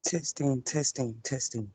Testing, testing, testing.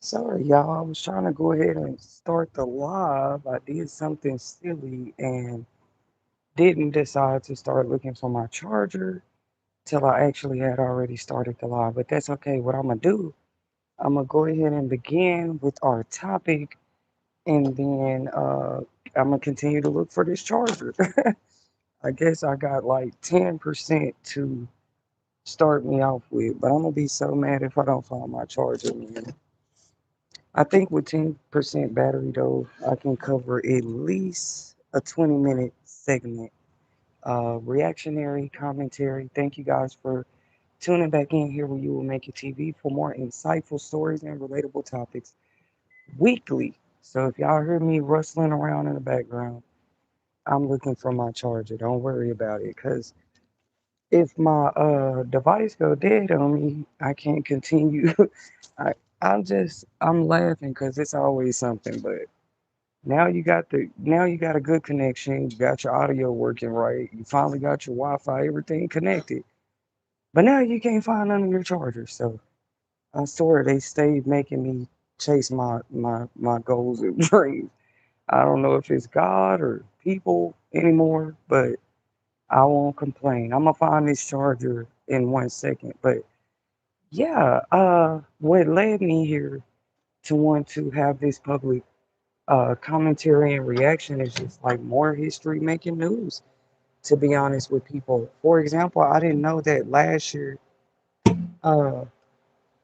Sorry, y'all. I was trying to go ahead and start the live. I did something silly and didn't decide to start looking for my charger till I actually had already started the live. But that's okay. What I'm gonna do, I'm gonna go ahead and begin with our topic, and then I'm gonna continue to look for this charger. I guess I got like 10% to start me off with, but I'm gonna be so mad if I don't find my charger, man. I think with 10% battery though, I can cover at least a 20-minute segment. Reactionary commentary. Thank you guys for tuning back in here where you will make it TV for more insightful stories and relatable topics weekly. So if y'all hear me rustling around in the background, I'm looking for my charger. Don't worry about it, cause if my device go dead on me, I can't continue. I I'm laughing because it's always something, but now you got a good connection, you got your audio working right, you finally got your Wi-Fi, everything connected. But now you can't find none of your chargers. So I swear they stay making me chase my goals and dreams. I don't know if it's God or people anymore, but I won't complain. I'm gonna find this charger in 1 second. But yeah, what led me here to want to have this public commentary and reaction is just like more history making news, to be honest with people. For example, I didn't know that last year, uh,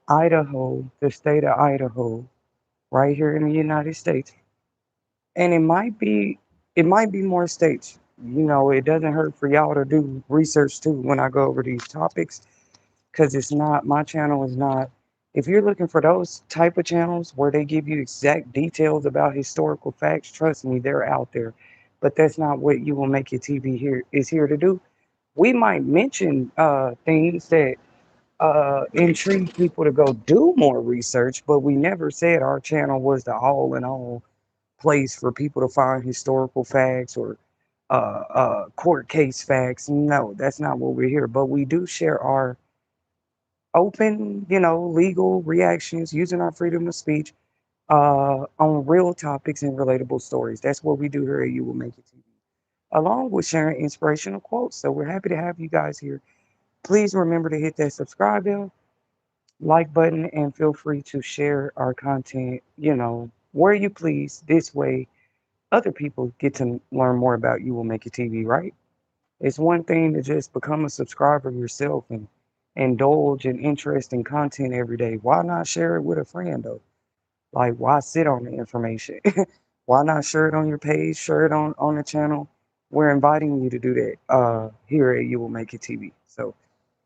Idaho, the state of Idaho, right here in the United States, and it might be more states. You know, it doesn't hurt for y'all to do research too when I go over these topics, because it's not my channel is not. If you're looking for those type of channels where they give you exact details about historical facts, trust me, they're out there. But that's not what You Will Make It TV here is here to do. We might mention things that intrigue people to go do more research, but we never said our channel was the all in all place for people to find historical facts or court case facts. No, that's not what we're here. But we do share our open, legal reactions using our freedom of speech on real topics and relatable stories. That's what we do here at You Will Make It TV, along with sharing inspirational quotes. So we're happy to have you guys here. Please remember to hit that subscribe bell, like button, and feel free to share our content, where you please. This way, other people get to learn more about You Will Make It TV, right? It's one thing to just become a subscriber yourself and indulge in interesting content every day. Why not share it with a friend though? Like, why sit on the information? Why not share it on your page, share it on the channel? We're inviting you to do that here at You Will Make It TV. So,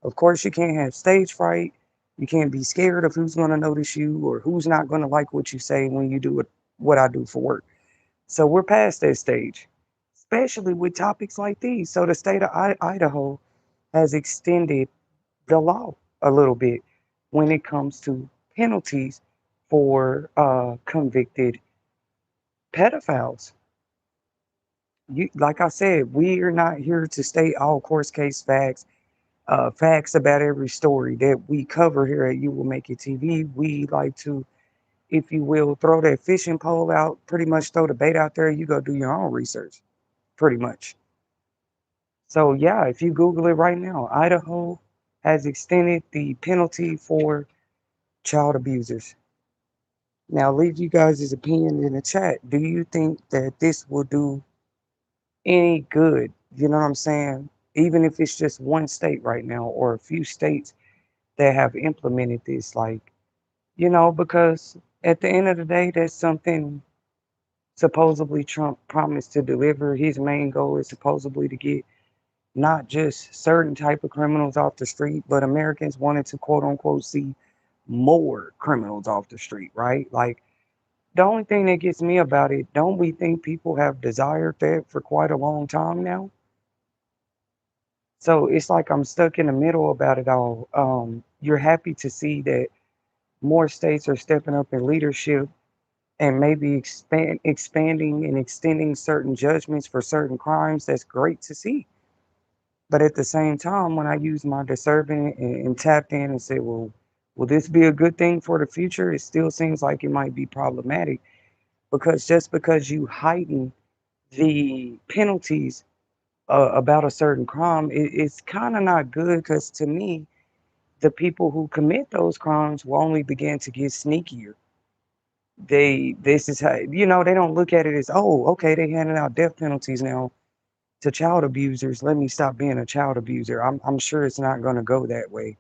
of course, you can't have stage fright. You can't be scared of who's going to notice you or who's not going to like what you say when you do what I do for work. So we're past that stage, especially with topics like these. So the state of Idaho has extended the law a little bit when it comes to penalties for convicted pedophiles. Like I said, we are not here to state all court case facts, facts about every story that we cover here at You Will Make It TV. We like to, if you will, throw that fishing pole out, pretty much throw the bait out there. You go do your own research, pretty much. So yeah, if you Google it right now, Idaho has extended the penalty for child abusers. Now leave you guys' opinion in the chat. Do you think that this will do any good? You know what I'm saying? Even if it's just one state right now or a few states that have implemented this, like, because At the end of the day, that's something supposedly Trump promised to deliver. His main goal is supposedly to get not just certain type of criminals off the street, but Americans wanted to quote unquote see more criminals off the street, right? Like the only thing that gets me about it, don't we think people have desired that for quite a long time now? So it's like I'm stuck in the middle about it all. You're happy to see that more states are stepping up in leadership and maybe expanding and extending certain judgments for certain crimes. That's great to see. But at the same time, when I use my discernment and tapped in and said, well, will this be a good thing for the future? It still seems like it might be problematic because just because you heighten the penalties about a certain crime, it's kind of not good because to me, the people who commit those crimes will only begin to get sneakier. This is how, they don't look at it as, oh, okay, they handing out death penalties now to child abusers. Let me stop being a child abuser. I'm sure it's not going to go that way.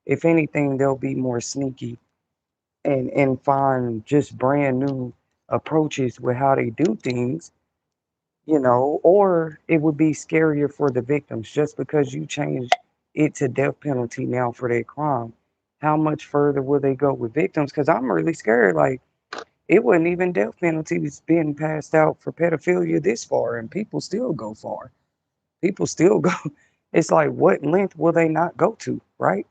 If anything, they'll be more sneaky and find just brand new approaches with how they do things, or it would be scarier for the victims just because you change it to death penalty now for their crime. How much further will they go with victims? Because I'm really scared. Like, it wasn't even death penalties being passed out for pedophilia this far, and people still go far. People still go. It's like, what length will they not go to, right?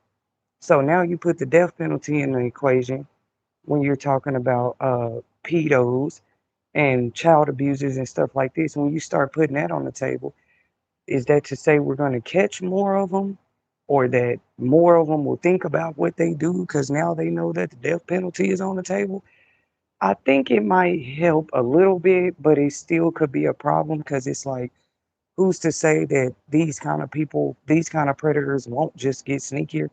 So now you put the death penalty in the equation when you're talking about pedos and child abusers and stuff like this. When you start putting that on the table, is that to say we're going to catch more of them, or that more of them will think about what they do because now they know that the death penalty is on the table? I think it might help a little bit, but it still could be a problem because it's like, who's to say that these kind of people, these kind of predators won't just get sneakier?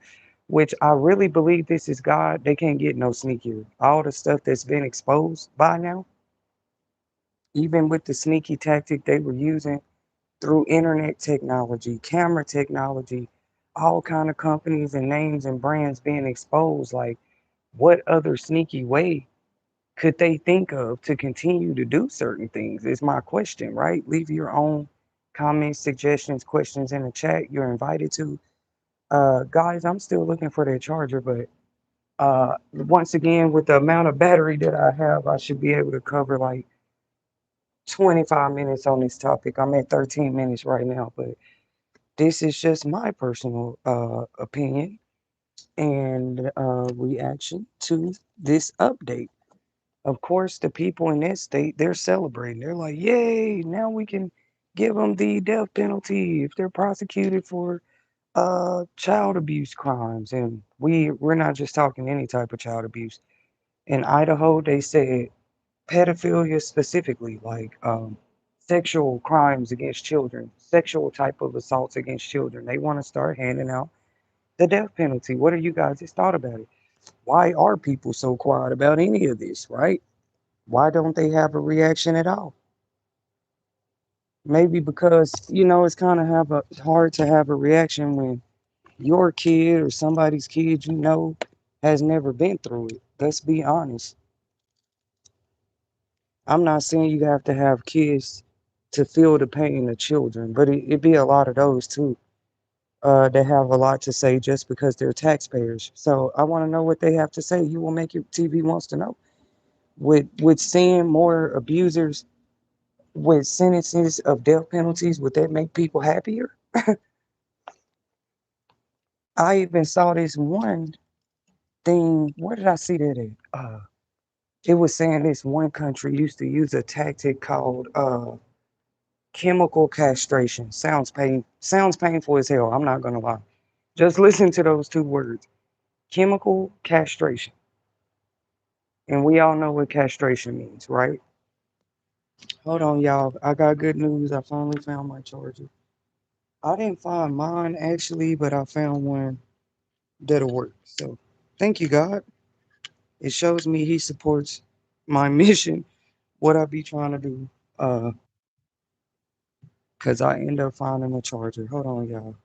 Which I really believe this is God. They can't get no sneakier. All the stuff that's been exposed by now, even with the sneaky tactic they were using through internet technology, camera technology, all kind of companies and names and brands being exposed. Like, what other sneaky way could they think of to continue to do certain things? Is my question, right? Leave your own comments, suggestions, questions in the chat. You're invited to. Guys, I'm still looking for that charger, but once again, with the amount of battery that I have, I should be able to cover like 25 minutes on this topic. I'm at 13 minutes right now, but this is just my personal opinion and reaction to this update. Of course, the people in that state, they're celebrating. They're like, yay, now we can give them the death penalty if they're prosecuted for child abuse crimes. And we're not just talking any type of child abuse. In Idaho, they said pedophilia specifically, like sexual crimes against children, sexual type of assaults against children. They want to start handing out the death penalty. What are you guys' thought about it? Why are people so quiet about any of this, right? Why don't they have a reaction at all? Maybe because, it's kind of have a hard to have a reaction when your kid or somebody's kid has never been through it. Let's be honest. I'm not saying you have to have kids to feel the pain of children, but it be a lot of those too that have a lot to say just because they're taxpayers. So I want to know what they have to say. You will make your TV wants to know. With seeing more abusers with sentences of death penalties, would that make people happier? I even saw this one thing. Where did I see that at? It was saying this one country used to use a tactic called chemical castration. Sounds painful as hell. I'm not gonna lie. Just listen to those two words: chemical castration. And we all know what castration means, right? Hold on, y'all. I got good news. I finally found my charger. I didn't find mine actually, but I found one that'll work. So thank you, God. It shows me He supports my mission, what I be trying to do. Cause I end up finding a charger. Hold on, y'all.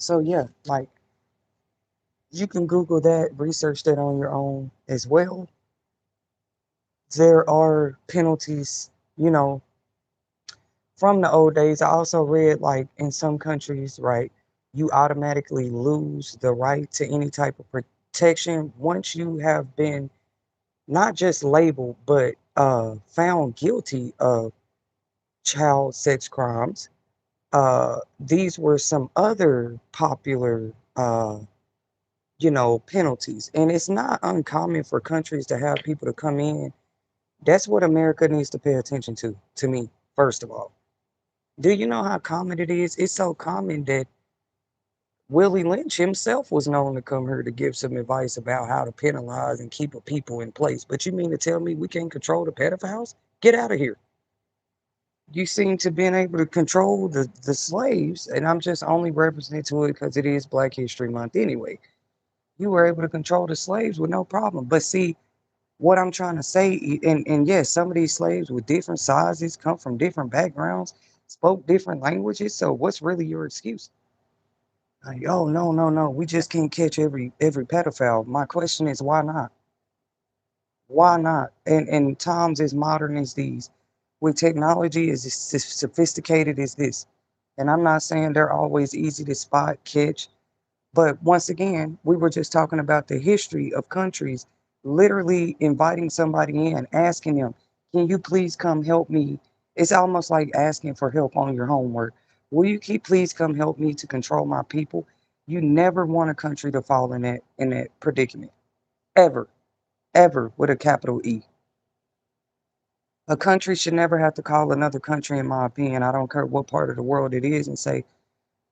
So yeah, like you can Google that, research that on your own as well. There are penalties, you know, from the old days. I also read like in some countries, right, you automatically lose the right to any type of protection once you have been not just labeled, but found guilty of child sex crimes. These were some other popular, penalties. And it's not uncommon for countries to have people to come in. That's what America needs to pay attention to me, first of all. Do you know how common it is? It's so common that Willie Lynch himself was known to come here to give some advice about how to penalize and keep a people in place. But you mean to tell me we can't control the pedophiles? Get out of here. You seem to been able to control the slaves, and I'm just only representing to it because it is Black History Month anyway. You were able to control the slaves with no problem. But see, what I'm trying to say, and yes, some of these slaves with different sizes come from different backgrounds, spoke different languages. So what's really your excuse? Like, oh no, no, no, we just can't catch every pedophile. My question is, why not? Why not? And times as modern as these, with technology as sophisticated as this, and I'm not saying they're always easy to spot, catch, but once again, we were just talking about the history of countries literally inviting somebody in, asking them, can you please come help me? It's almost like asking for help on your homework. Will you keep please come help me to control my people? You never want a country to fall in that predicament. Ever. Ever with a capital E. A country should never have to call another country, in my opinion. I don't care what part of the world it is, and say,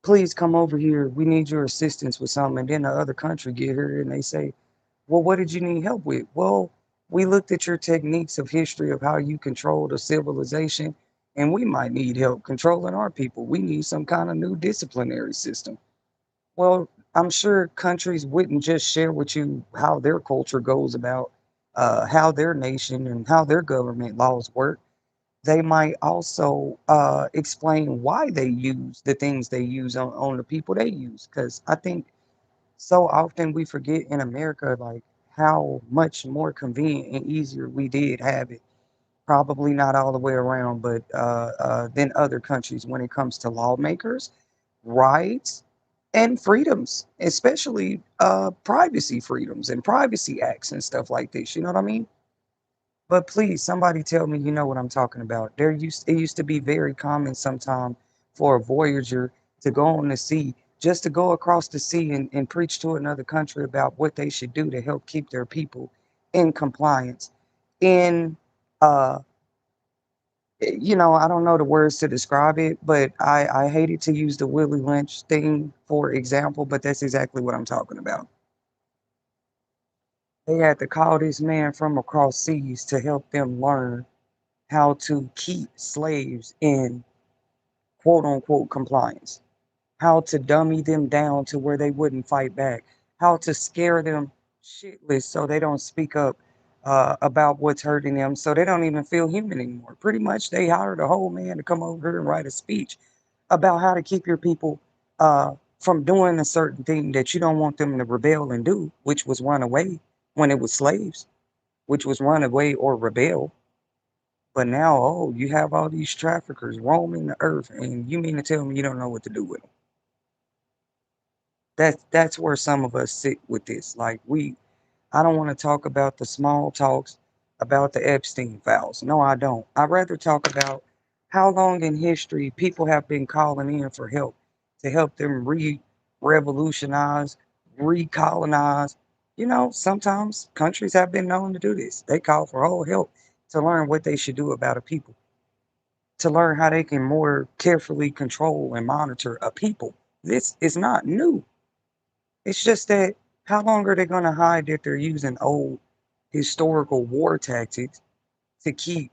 please come over here. We need your assistance with something. And then the other country get here and they say, well, what did you need help with? Well, we looked at your techniques of history of how you controlled a civilization, and we might need help controlling our people. We need some kind of new disciplinary system. Well, I'm sure countries wouldn't just share with you how their culture goes about how their nation and how their government laws work. They might also explain why they use the things they use on the people they use. Because I think so often we forget in America, like how much more convenient and easier we did have it. Probably not all the way around, but than other countries when it comes to lawmakers, rights, and freedoms, especially privacy freedoms and privacy acts and stuff like this. You know what I mean? But please, somebody tell me you know what I'm talking about. It used to be very common sometime for a voyager to go on the sea, just to go across the sea and preach to another country about what they should do to help keep their people in compliance. In I don't know the words to describe it, but I hated to use the Willie Lynch thing for example, but that's exactly what I'm talking about. They had to call this man from across seas to help them learn how to keep slaves in quote unquote compliance, how to dummy them down to where they wouldn't fight back, how to scare them shitless so they don't speak up about what's hurting them, so they don't even feel human anymore. Pretty much, they hired a whole man to come over here and write a speech about how to keep your people from doing a certain thing that you don't want them to rebel and do, which was run away when it was slaves, which was run away or rebel. But now, oh, you have all these traffickers roaming the earth, and you mean to tell me you don't know what to do with them? That's where some of us sit with this. Like I don't want to talk about the small talks about the Epstein files. No, I don't. I'd rather talk about how long in history people have been calling in for help to help them revolutionize, recolonize. Sometimes countries have been known to do this. They call for whole help to learn what they should do about a people, to learn how they can more carefully control and monitor a people. This is not new. It's just that how long are they going to hide that they're using old historical war tactics to keep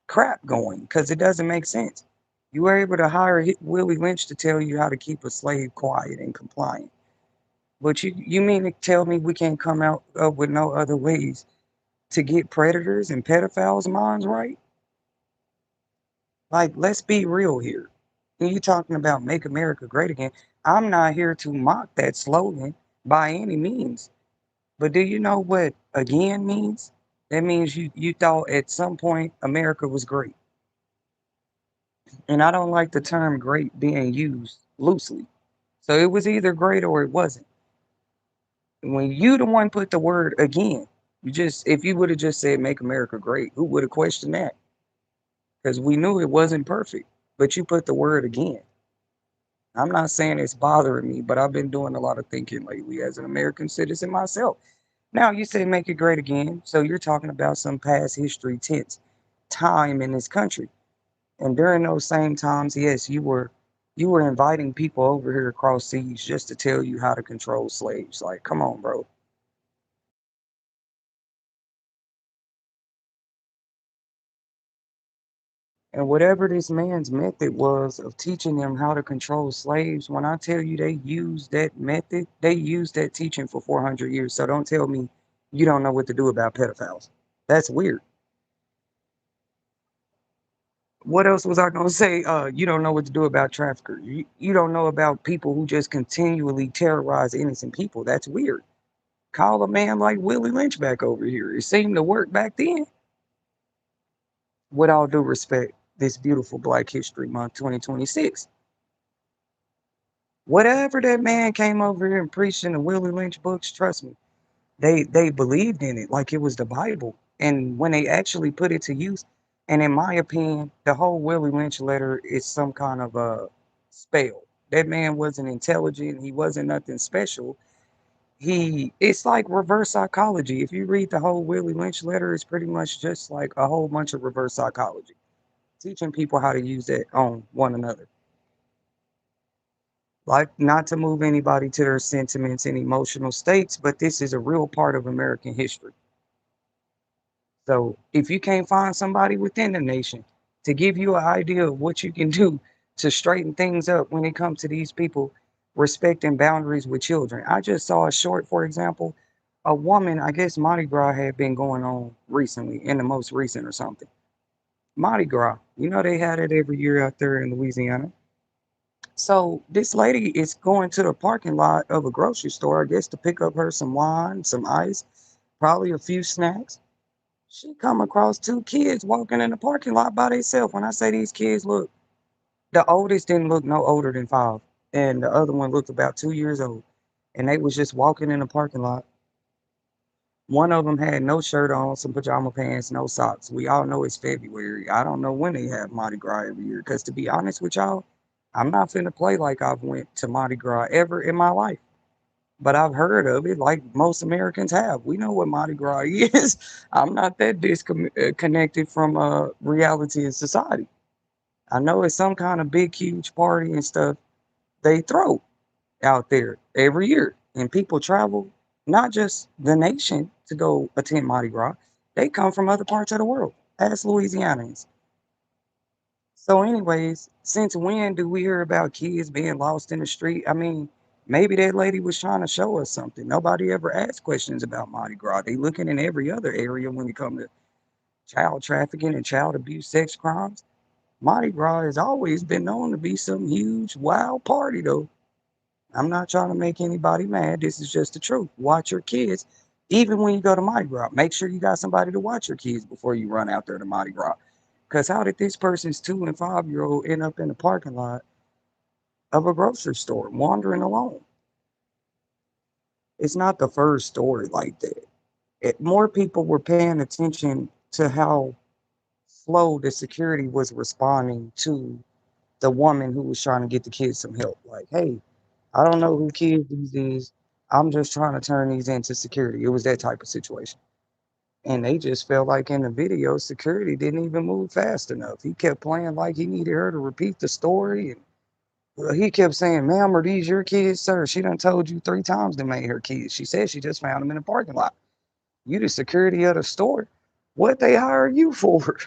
crap going? Because it doesn't make sense. You were able to hire Willie Lynch to tell you how to keep a slave quiet and compliant. But you mean to tell me we can't come out up with no other ways to get predators and pedophiles' minds right? Like, let's be real here. And you talking about make America great again. I'm not here to mock that slogan by any means. But do you know what again means? That means you thought at some point America was great. And I don't like the term great being used loosely. So it was either great or it wasn't. When you the one put the word again, you just if you would have just said make America great, who would have questioned that? Because we knew it wasn't perfect. But you put the word again. I'm not saying it's bothering me, but I've been doing a lot of thinking lately as an American citizen myself. Now you say make it great again. So you're talking about some past history tense time in this country. And during those same times, yes, you were inviting people over here across seas just to tell you how to control slaves. Like, come on, bro. And whatever this man's method was of teaching them how to control slaves, when I tell you they used that method, they used that teaching for 400 years. So don't tell me you don't know what to do about pedophiles. That's weird. What else was I gonna say? You don't know what to do about traffickers. You don't know about people who just continually terrorize innocent people. That's weird. Call a man like Willie Lynch back over here. It seemed to work back then. With all due respect, this beautiful Black History Month 2026. Whatever that man came over here and preached in the Willie Lynch books, trust me, they believed in it like it was the Bible. And when they actually put it to use, and in my opinion, the whole Willie Lynch letter is some kind of a spell. That man wasn't intelligent. He wasn't nothing special. It's like reverse psychology. If you read the whole Willie Lynch letter, it's pretty much just like a whole bunch of reverse psychology, teaching people how to use that on one another. Like not to move anybody to their sentiments and emotional states, but this is a real part of American history. So if you can't find somebody within the nation to give you an idea of what you can do to straighten things up when it comes to these people respecting boundaries with children. I just saw a short, for example, a woman, I guess Mardi Gras had been going on recently, in the most recent or something. Mardi Gras, they had it every year out there in Louisiana. So this lady is going to the parking lot of a grocery store, I guess, to pick up her some wine, some ice, probably a few snacks. She come across two kids walking in the parking lot by themselves. When I say these kids look, the oldest didn't look no older than 5, and the other one looked about 2 years old. And they was just walking in the parking lot. One of them had no shirt on, some pajama pants, no socks. We all know it's February. I don't know when they have Mardi Gras every year. Cause to be honest with y'all, I'm not finna play like I've went to Mardi Gras ever in my life. But I've heard of it like most Americans have. We know what Mardi Gras is. I'm not that disconnected from reality and society. I know it's some kind of big, huge party and stuff they throw out there every year. And people travel, not just the nation to go attend Mardi Gras, they come from other parts of the world. Ask Louisianans. So, anyways, since when do we hear about kids being lost in the street? I mean, maybe that lady was trying to show us something. Nobody ever asked questions about Mardi Gras. They looking in every other area when it comes to child trafficking and child abuse, sex crimes. Mardi Gras has always been known to be some huge, wild party, though. I'm not trying to make anybody mad. This is just the truth. Watch your kids. Even when you go to Mardi Gras, make sure you got somebody to watch your kids before you run out there to Mardi Gras. Because how did this person's 2 and 5 year old end up in the parking lot of a grocery store wandering alone? It's not the first story like that. More people were paying attention to how slow the security was responding to the woman who was trying to get the kids some help. Like, hey, I don't know who kids these is. I'm just trying to turn these into security. It was that type of situation. And they just felt like in the video, security didn't even move fast enough. He kept playing like he needed her to repeat the story. And he kept saying, ma'am, are these your kids, sir? She done told you 3 times they made her kids. She said she just found them in the parking lot. You the security of the store. What they hire you for?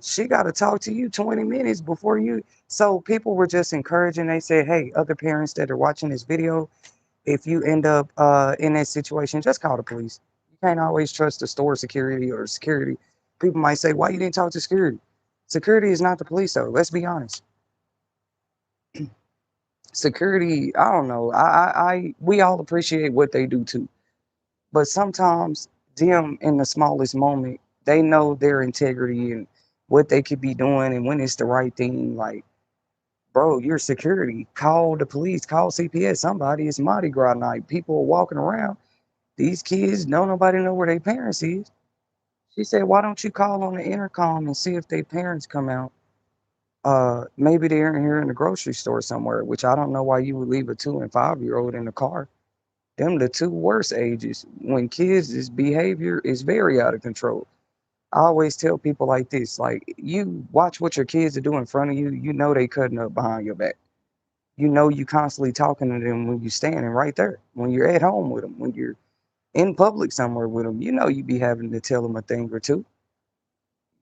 She got to talk to you 20 minutes before you. So people were just encouraging. They said, hey, other parents that are watching this video, if you end up in that situation, just call the police. You can't always trust the store security or security. People might say, why you didn't talk to security? Security is not the police, though. Let's be honest. Security, I don't know. We all appreciate what they do too, but sometimes them in the smallest moment, they know their integrity and what they could be doing and when it's the right thing. Like, bro, you're security. Call the police. Call CPS. Somebody. It's Mardi Gras night. People are walking around. These kids don't nobody know where their parents is. She said, why don't you call on the intercom and see if their parents come out? Maybe they're in here in the grocery store somewhere, which I don't know why you would leave a 2 and 5-year-old in the car. Them the two worst ages when kids' behavior is very out of control. I always tell people like this, like you watch what your kids are doing in front of you, you know they cutting up behind your back. You know you constantly talking to them when you're standing right there, when you're at home with them, when you're in public somewhere with them. You know you be having to tell them a thing or two.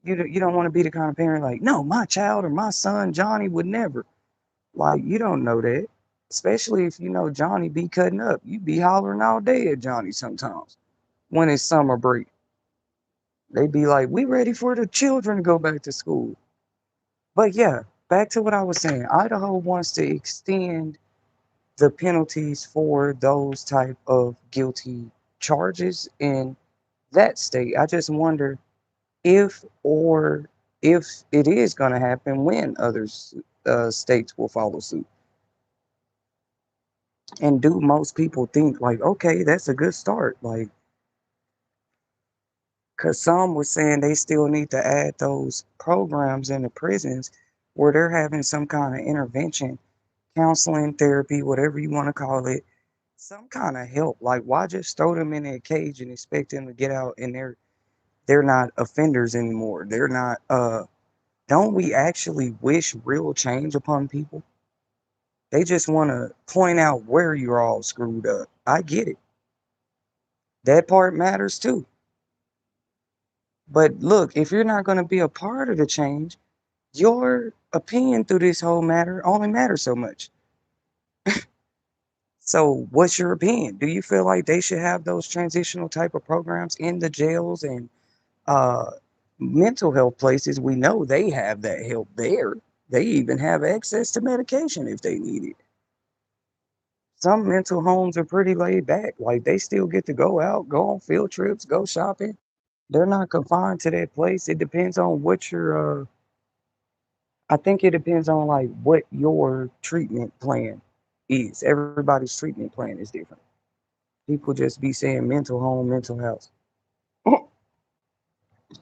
You don't want to be the kind of parent like, no, my child or my son Johnny would never. Like you don't know that, especially if you know Johnny be cutting up. You be hollering all day at Johnny sometimes when it's summer break. They be like, we ready for the children to go back to school. But yeah, back to what I was saying. Idaho wants to extend the penalties for those type of guilty charges in that state. I just wonder if or if it is going to happen when other states will follow suit. And do most people think like, okay, that's a good start? Like, because some were saying they still need to add those programs in the prisons where they're having some kind of intervention, counseling, therapy, whatever you want to call it, some kind of help. Like, why just throw them in a cage and expect them to get out and they're not offenders anymore? They're not. Don't we actually wish real change upon people? They just want to point out where you're all screwed up. I get it. That part matters too. But look, if you're not going to be a part of the change, your opinion through this whole matter only matters so much. So, what's your opinion? Do you feel like they should have those transitional type of programs in the jails and uh, mental health places? We know they have that help there. They even have access to medication if they need it. Some mental homes are pretty laid back. Like they still get to go out, go on field trips, go shopping. They're not confined to that place. It depends on what your I think it depends on like what your treatment plan is. Everybody's treatment plan is different. People just be saying mental home, mental health.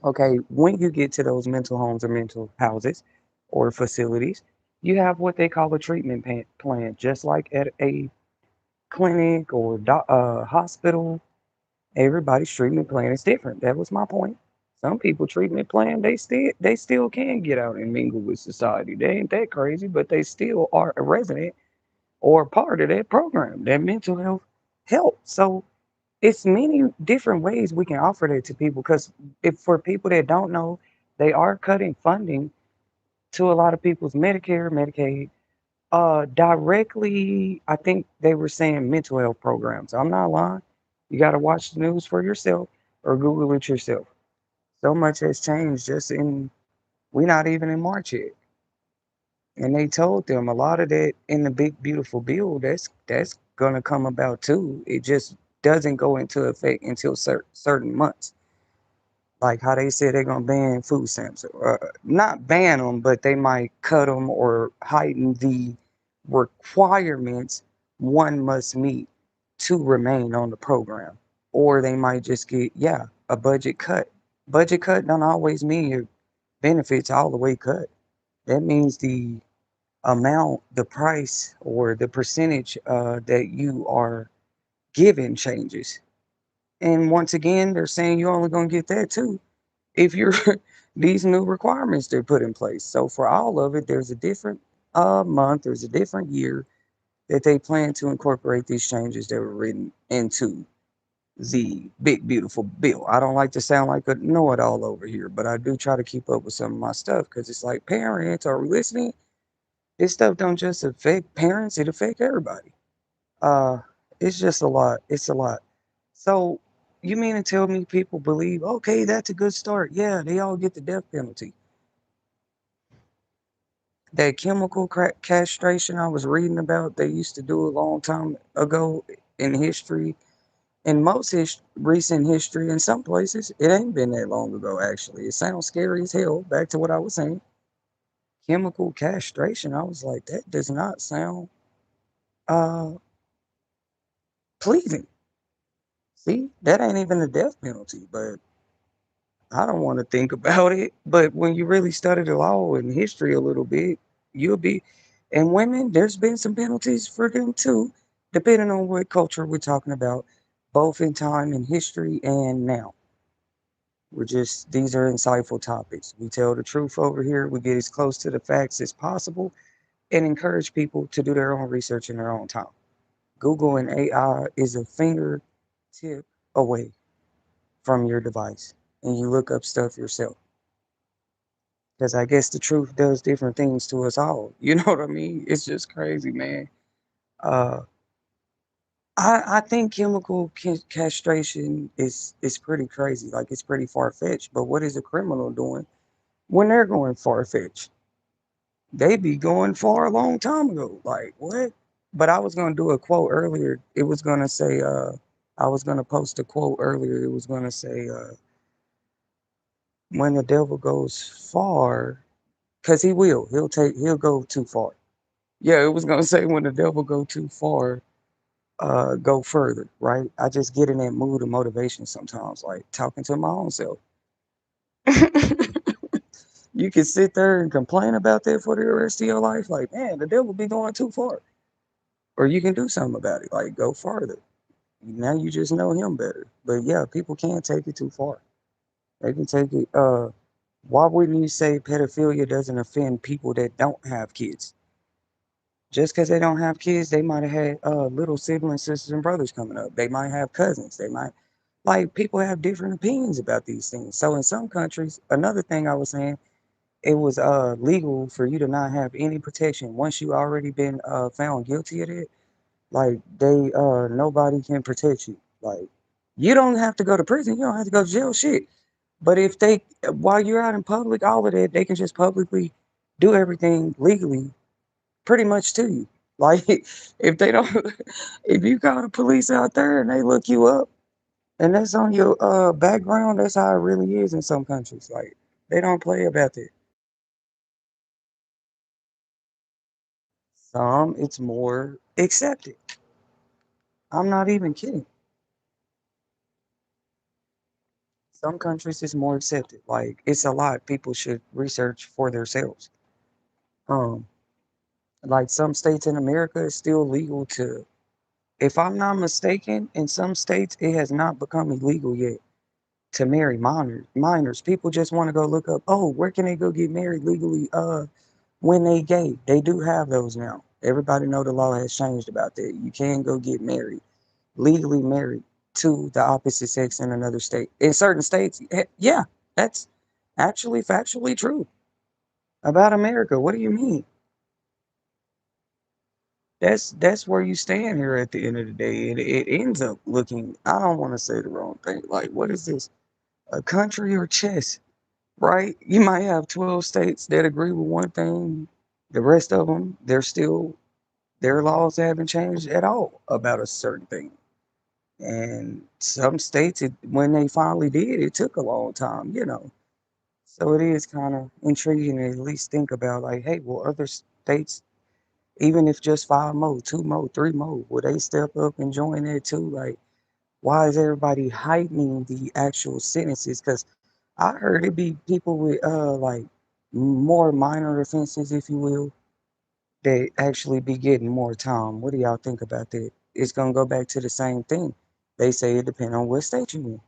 Okay, when you get to those mental homes or mental houses or facilities, you have what they call a treatment plan, just like at a clinic or hospital. Everybody's treatment plan is different. That was my point. Some people treatment plan they still can get out and mingle with society. They ain't that crazy, but they still are a resident or part of that program, that mental health help. So it's many different ways we can offer that to people. Because if for people that don't know, they are cutting funding to a lot of people's Medicare, Medicaid, directly. I think they were saying mental health programs. I'm not lying. You got to watch the news for yourself or Google it yourself. So much has changed just in, we're not even in March yet. And they told them a lot of that in the big beautiful bill that's gonna come about too. It just doesn't go into effect until certain months. Like how they said they're gonna ban food stamps, not ban them, but they might cut them or heighten the requirements one must meet to remain on the program. Or they might just get, yeah, a budget cut. Budget cut don't always mean your benefits all the way cut. That means the amount, the price, or the percentage that you are given changes. And once again, they're saying you're only going to get that too if you're these new requirements they're put in place. So for all of it, there's a different month, there's a different year that they plan to incorporate these changes that were written into the big beautiful bill. I don't like to sound like a know-it-all over here, but I do try to keep up with some of my stuff because it's like, parents, are we listening? This stuff don't just affect parents, it affect everybody. Uh, it's just a lot. It's a lot. So you mean to tell me people believe, okay, that's a good start. Yeah, they all get the death penalty. That chemical castration I was reading about, they used to do a long time ago in history. In most recent history, in some places, it ain't been that long ago, actually. It sounds scary as hell. Back to what I was saying. Chemical castration. I was like, that does not sound uh pleasing. See, that ain't even a death penalty, but I don't want to think about it. But when you really study the law and history a little bit, you'll be. And women, there's been some penalties for them too, depending on what culture we're talking about, both in time and history and now. These are insightful topics. We tell the truth over here, we get as close to the facts as possible, and encourage people to do their own research in their own time. Google and AI is a fingertip away from your device, and you look up stuff yourself. Because I guess the truth does different things to us all. You know what I mean? It's just crazy, man. Uh, I think chemical castration is pretty crazy. Like it's pretty far fetched. But what is a criminal doing when they're going far fetched? They be going far a long time ago. Like what? But I was gonna do a quote earlier. It was gonna say, I was gonna post a quote earlier. It was gonna say, when the devil goes far, because he'll go too far. Yeah, it was gonna say when the devil go too far, go further, right? I just get in that mood of motivation sometimes, like talking to my own self. You can sit there and complain about that for the rest of your life, like, man, the devil be going too far. Or you can do something about it, like go farther. Now you just know him better. But yeah, people can't take it too far. They can take it why wouldn't you say pedophilia doesn't offend people that don't have kids? Just because they don't have kids, they might have had little siblings, sisters, and brothers coming up. They might have cousins. They might, like, people have different opinions about these things. So in some countries, another thing I was saying, it was legal for you to not have any protection once you already been found guilty of it. Like they nobody can protect you. Like you don't have to go to prison. You don't have to go to jail. Shit. But if they, while you're out in public, all of that, they can just publicly do everything legally pretty much to you. Like if they don't, if you call the police out there and they look you up and that's on your background, that's how it really is in some countries. Like they don't play about that. Some it's more accepted. I'm not even kidding. Some countries it's more accepted. Like it's a lot people should research for themselves. Um, like some states in America, it's still legal to. If I'm not mistaken, in some states it has not become illegal yet to marry minors. People just want to go look up, oh, where can they go get married legally when they gay. They do have those now. Everybody know the law has changed about that. You can go get married, legally married to the opposite sex in another state. In certain states, yeah, that's actually factually true about America. What do you mean? That's where you stand here at the end of the day. It ends up looking, I don't want to say the wrong thing. Like, what is this? A country or chess? Right? You might have 12 states that agree with one thing. The rest of them, their laws haven't changed at all about a certain thing. And some states, when they finally did, it took a long time. So it is kind of intriguing to at least think about, like, hey, will other states, even if just five more, two more, three more, will they step up and join that too? Like, why is everybody heightening the actual sentences? Because I heard it be people with like more minor offenses, if you will, that actually be getting more time. What do y'all think about that? It's gonna go back to the same thing. They say it depends on what state you in.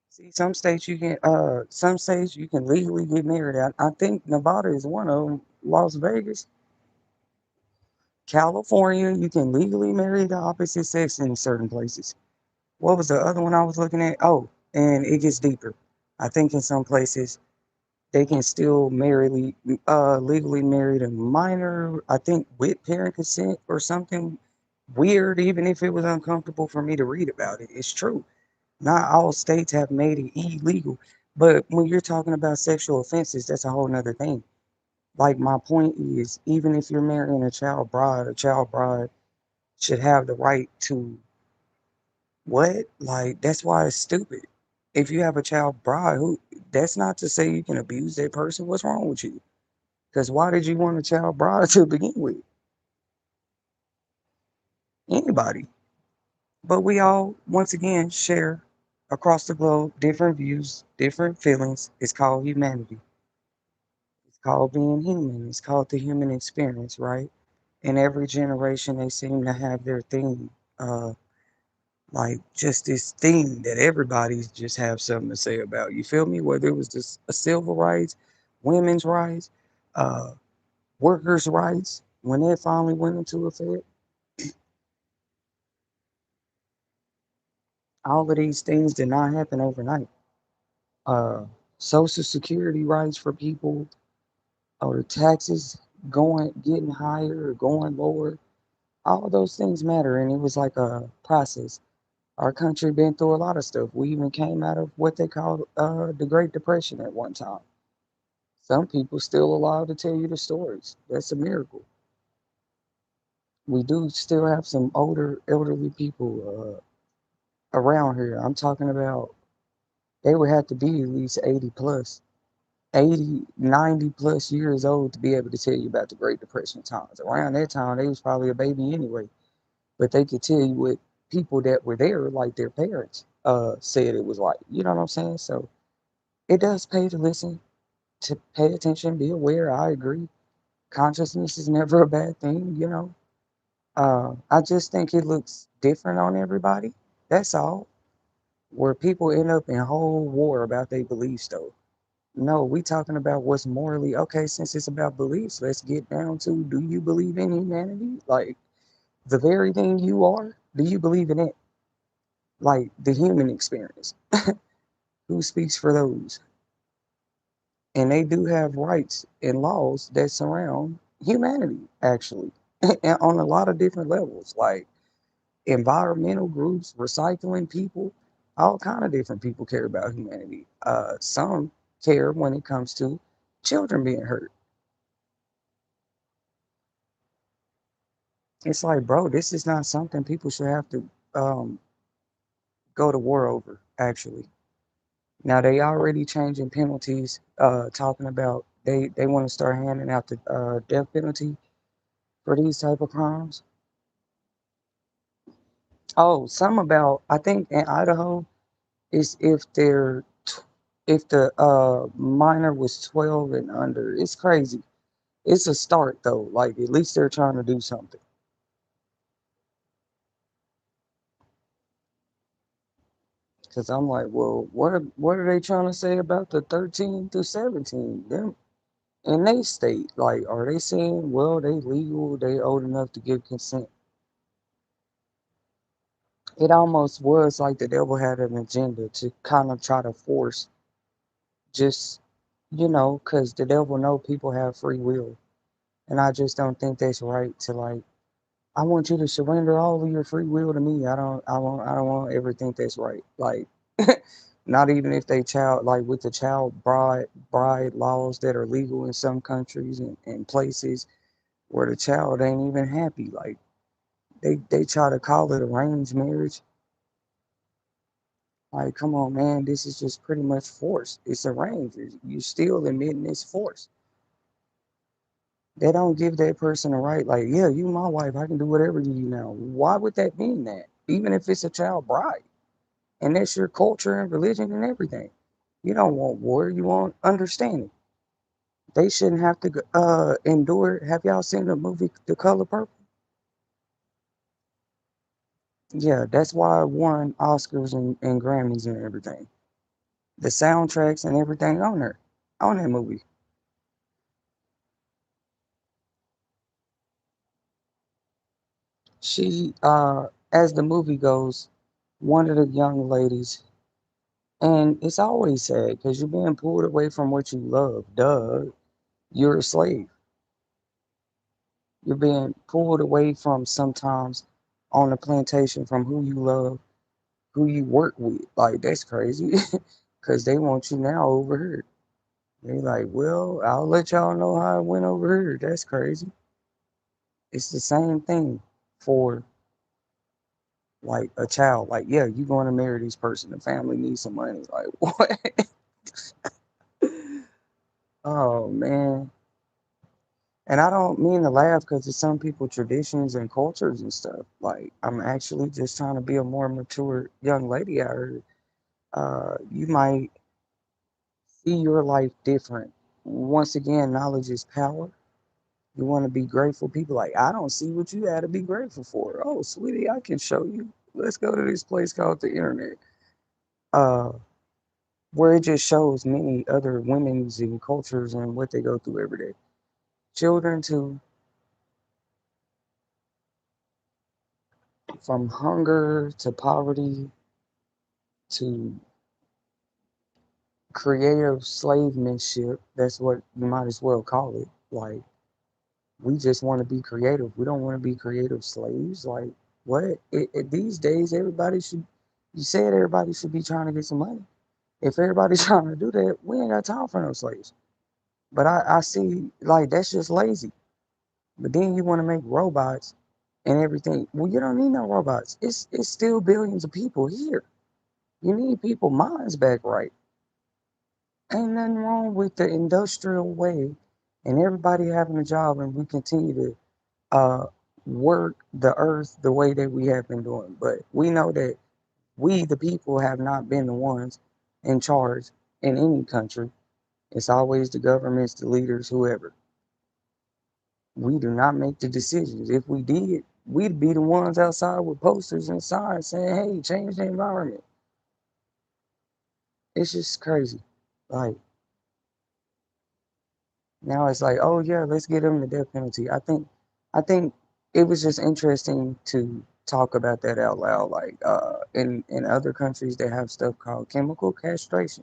See, some states you can legally get married. I think Nevada is one of them. Las Vegas, California, you can legally marry the opposite sex in certain places. What was the other one I was looking at? Oh, and it gets deeper. I think in some places they can still legally marry a minor, I think with parent consent or something weird, even if it was uncomfortable for me to read about it. It's true. Not all states have made it illegal. But when you're talking about sexual offenses, that's a whole nother thing. Like my point is, even if you're marrying a child bride should have the right to what? Like that's why it's stupid. If you have a child bride, who that's not to say you can abuse that person. What's wrong with you? Because why did you want a child bride to begin with? Anybody. But we all, once again, share across the globe different views, different feelings. It's called humanity. It's called being human. It's called the human experience, right? In every generation, they seem to have their thing. Like just this thing that everybody's just have something to say about. You feel me? Whether it was just a civil rights, women's rights, uh, workers' rights, when that finally went into effect, all of these things did not happen overnight. Uh, Social security rights for people, or the taxes getting higher or going lower, all of those things matter, and it was like a process. Our country been through a lot of stuff. We even came out of what they called the Great Depression at one time. Some people still allowed to tell you the stories. That's a miracle. We do still have some elderly people around here. I'm talking about they would have to be at least 80 plus, 80, 90 plus years old to be able to tell you about the Great Depression times. Around that time, they was probably a baby anyway, but they could tell you what people that were there, like their parents, said it was like. You know what I'm saying? So it does pay to listen, to pay attention, be aware. I agree. Consciousness is never a bad thing, you know. I just think it looks different on everybody. That's all. Where people end up in whole war about their beliefs, though. No, we talking about what's morally okay. Since it's about beliefs, let's get down to: do you believe in humanity? Like the very thing you are. Do you believe in it? Like the human experience. Who speaks for those? And they do have rights and laws that surround humanity, actually, and on a lot of different levels, like environmental groups, recycling people, all kind of different people care about humanity. Some care when it comes to children being hurt. It's like, bro, this is not something people should have to um, go to war over, actually. Now they already changing penalties, talking about they want to start handing out the death penalty for these type of crimes. Oh, some about I think in Idaho is if the minor was 12 and under. It's crazy. It's a start though. Like at least they're trying to do something. Cause I'm like, well, what are they trying to say about the 13 to 17? Them in they state, like, are they saying, well, they legal, they old enough to give consent? It almost was like the devil had an agenda to kind of try to force just, because the devil know people have free will, and I just don't think that's right to like. I want you to surrender all of your free will to me. I don't want to ever think that's right. Like, not even if they child, like with the child bride laws that are legal in some countries and places where the child ain't even happy. Like they try to call it arranged marriage. Like, come on, man, this is just pretty much force. It's arranged. You still admitting it's force. They don't give that person a right, like, yeah, you my wife, I can do whatever to you now. Why would that mean that? Even if it's a child bride, and that's your culture and religion and everything. You don't want war, you want understanding. They shouldn't have to endure it. Have y'all seen the movie The Color Purple? Yeah, that's why it won Oscars and Grammys and everything. The soundtracks and everything on there, on that movie. She, as the movie goes, one of the young ladies, and it's always sad because you're being pulled away from what you love. Duh, you're a slave. You're being pulled away from sometimes on the plantation from who you love, who you work with. Like that's crazy, because they want you now over here. They like, well, I'll let y'all know how it went over here. That's crazy. It's the same thing for like a child. Like, yeah, you going to marry this person. The family needs some money. Like, what? Oh man. And I don't mean to laugh because it's some people traditions and cultures and stuff. Like, I'm actually just trying to be a more mature young lady out here. You might see your life different. Once again, knowledge is power. You want to be grateful. People like, I don't see what you had to be grateful for. Oh, sweetie, I can show you. Let's go to this place called the internet, uh, where it just shows many other women's and cultures and what they go through every day. Children to from hunger to poverty to creative slavemanship. That's what you might as well call it. Like, we just want to be creative. We don't want to be creative slaves. Like, what? These days, everybody should. You said everybody should be trying to get some money. If everybody's trying to do that, we ain't got time for no slaves. But I see like that's just lazy. But then you want to make robots and everything. Well, you don't need no robots. It's still billions of people here. You need people minds back right. Ain't nothing wrong with the industrial way and everybody having a job and we continue to uh, work the earth the way that we have been doing. But we know that we, the people, have not been the ones in charge in any country. It's always the governments, the leaders, whoever. We do not make the decisions. If we did, we'd be the ones outside with posters and signs saying, hey, change the environment. It's just crazy. Like, now it's like, oh yeah, let's get them the death penalty. I think it was just interesting to talk about that out loud. Like in other countries they have stuff called chemical castration.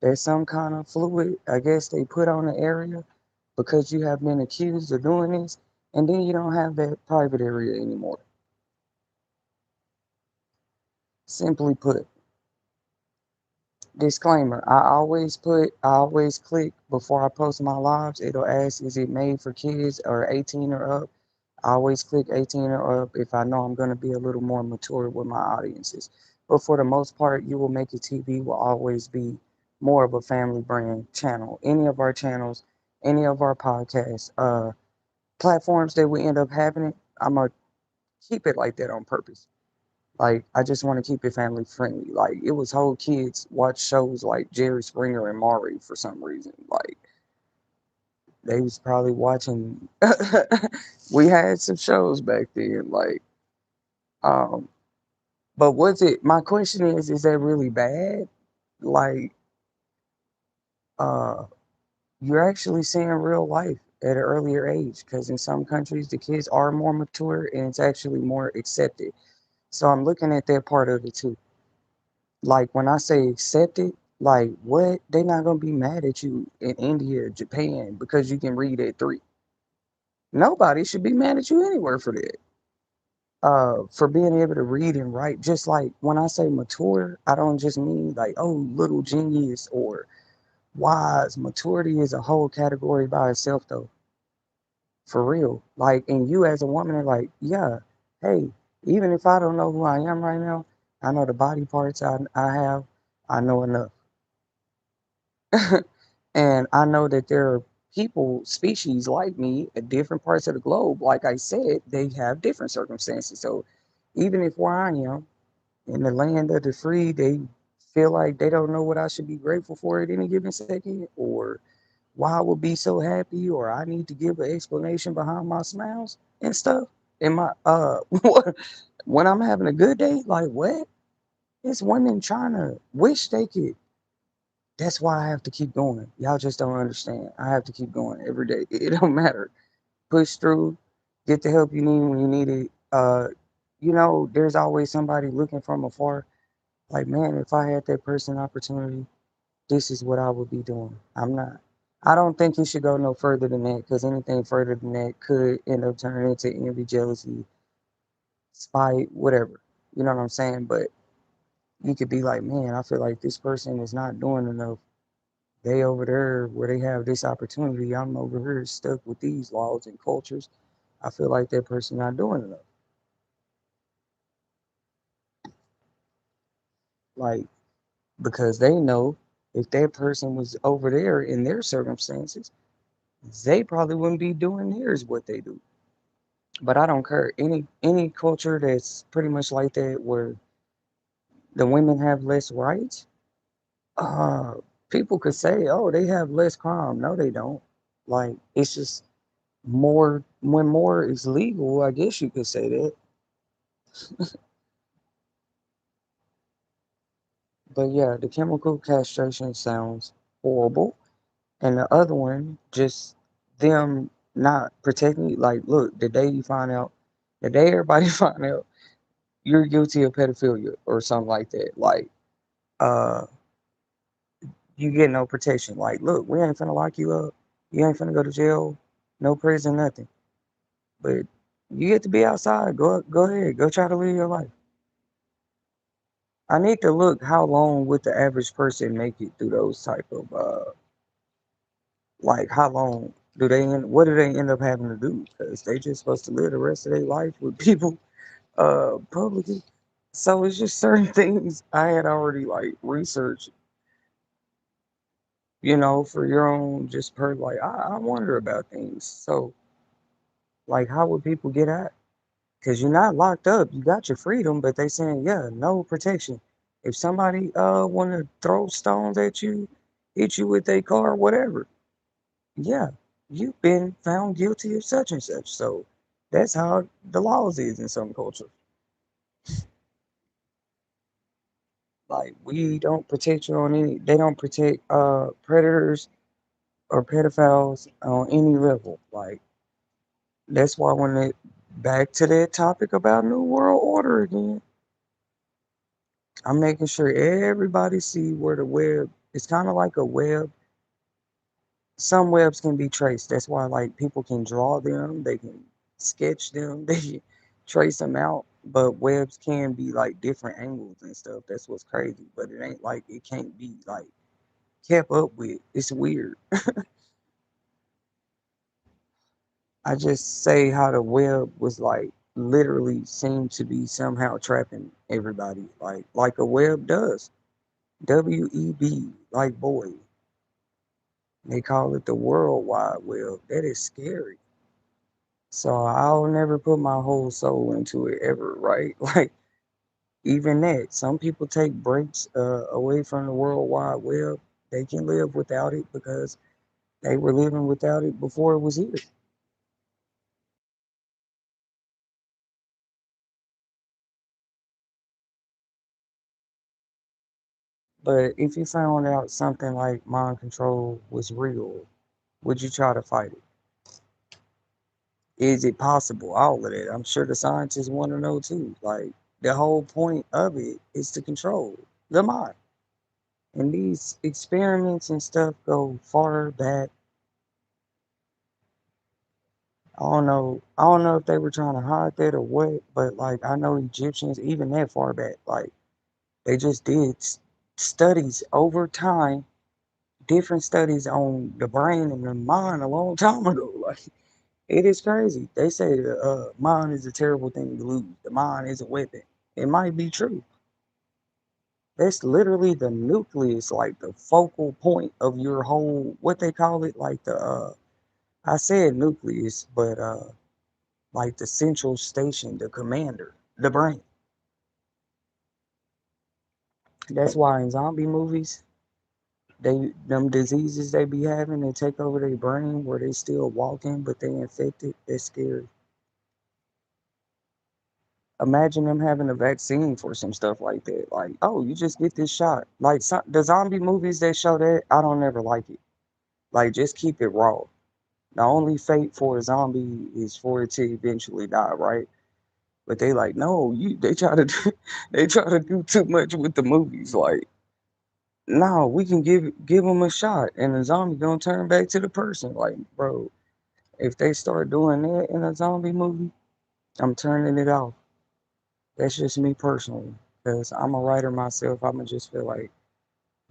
There's some kind of fluid, I guess they put on the area because you have been accused of doing this, and then you don't have that private area anymore. Simply put, disclaimer, I always click before I post my lives, it'll ask, is it made for kids or 18 or up? I always click 18 or up if I know I'm going to be a little more mature with my audiences. But for the most part, You Will Make It TV will always be more of a family brand channel. Any of our channels, any of our podcasts, platforms that we end up having it, I'm going to keep it like that on purpose. Like, I just want to keep it family friendly. Like, it was whole kids watch shows like Jerry Springer and Maury for some reason. Like, they was probably watching. We had some shows back then. Like, um, but was it? My question is that really bad? Like, uh, you're actually seeing real life at an earlier age because in some countries the kids are more mature and it's actually more accepted. So I'm looking at that part of it too. Like when I say accepted, like what? They're not gonna be mad at you in India, Japan because you can read at 3. Nobody should be mad at you anywhere for that. For being able to read and write. Just like when I say mature, I don't just mean like, oh, little genius or wise. Maturity is a whole category by itself, though. For real. Like, and you as a woman are like, yeah, hey, even if I don't know who I am right now, I know the body parts I have, I know enough. And I know that there are people, species like me at different parts of the globe. Like I said, they have different circumstances. So even if where I am, in the land of the free, they feel like they don't know what I should be grateful for at any given second, or why I would be so happy, or I need to give an explanation behind my smiles and stuff. In my when I'm having a good day, like what? It's women trying to wish they could. That's why I have to keep going. Y'all just don't understand. I have to keep going every day. It don't matter. Push through. Get the help you need when you need it. There's always somebody looking from afar. Like, man, if I had that person opportunity, this is what I would be doing. I'm not. I don't think you should go no further than that because anything further than that could end up turning into envy, jealousy, spite, whatever. You know what I'm saying? But you could be like, man, I feel like this person is not doing enough. They over there where they have this opportunity. I'm over here stuck with these laws and cultures. I feel like that person not doing enough. Like, because they know if that person was over there in their circumstances, they probably wouldn't be doing theirs what they do. But I don't care. Any culture that's pretty much like that where the women have less rights, uh people could say, oh, they have less crime. No, they don't. Like, it's just more, when more is legal, I guess you could say that. But yeah, the chemical castration sounds horrible. And the other one, just them not protecting you. Like, look, the day you find out, the day everybody find out you're guilty of pedophilia or something like that, like, uh, you get no protection. Like, look, we ain't finna lock you up. You ain't finna go to jail, no prison, nothing. But you get to be outside. Go ahead. Go try to live your life. I need to look how long would the average person make it through those type of like, how long do they end, what do they end up having to do? Because they just supposed to live the rest of their life with people publicly. So it's just certain things I had already like researched, for your own just per like I wonder about things. So like, how would people get out? Because you're not locked up, you got your freedom, but they saying, yeah, no protection. If somebody wanna throw stones at you, hit you with their car, whatever, yeah, you've been found guilty of such and such. So that's how the laws is in some cultures. Like, we don't protect you on any, they don't protect predators or pedophiles on any level. Like, that's why when it back to that topic about New World Order again, I'm making sure everybody see where the web, it's kind of like a web. Some webs can be traced. That's why like people can draw them, they can sketch them, they can trace them out. But webs can be like different angles and stuff. That's what's crazy. But it ain't like it can't be like kept up with. It's weird. I just say how the web was like literally seemed to be somehow trapping everybody, like a web does. WEB, like boy. They call it the World Wide Web. That is scary. So I'll never put my whole soul into it ever, right? Like, even that. Some people take breaks away from the World Wide Web. They can live without it because they were living without it before it was here. But if you found out something like mind control was real, would you try to fight it? Is it possible? All of that. I'm sure the scientists want to know too. Like, the whole point of it is to control the mind. And these experiments and stuff go far back. I don't know if they were trying to hide that or what, but like, I know Egyptians, even that far back, like, they just did studies over time, different studies on the brain and the mind a long time ago. Like, it is crazy. They say the mind is a terrible thing to lose. The mind is a weapon. It might be true. That's literally the nucleus, like the focal point of your whole, what they call it, like the I said nucleus, but like the central station, the commander, the brain. That's why in zombie movies, they them diseases they be having, they take over their brain where they still walking but they infected. That's scary. Imagine them having a vaccine for some stuff like that. Like, oh, you just get this shot. Like, the zombie movies that show that, I don't ever like it. Like, just keep it raw. The only fate for a zombie is for it to eventually die, right? But they like, no, they try to do, they try to do too much with the movies. Like, no, we can give them a shot, and the zombie gonna turn back to the person. Like, bro, if they start doing that in a zombie movie, I'm turning it off. That's just me personally, because I'm a writer myself. I'ma just feel like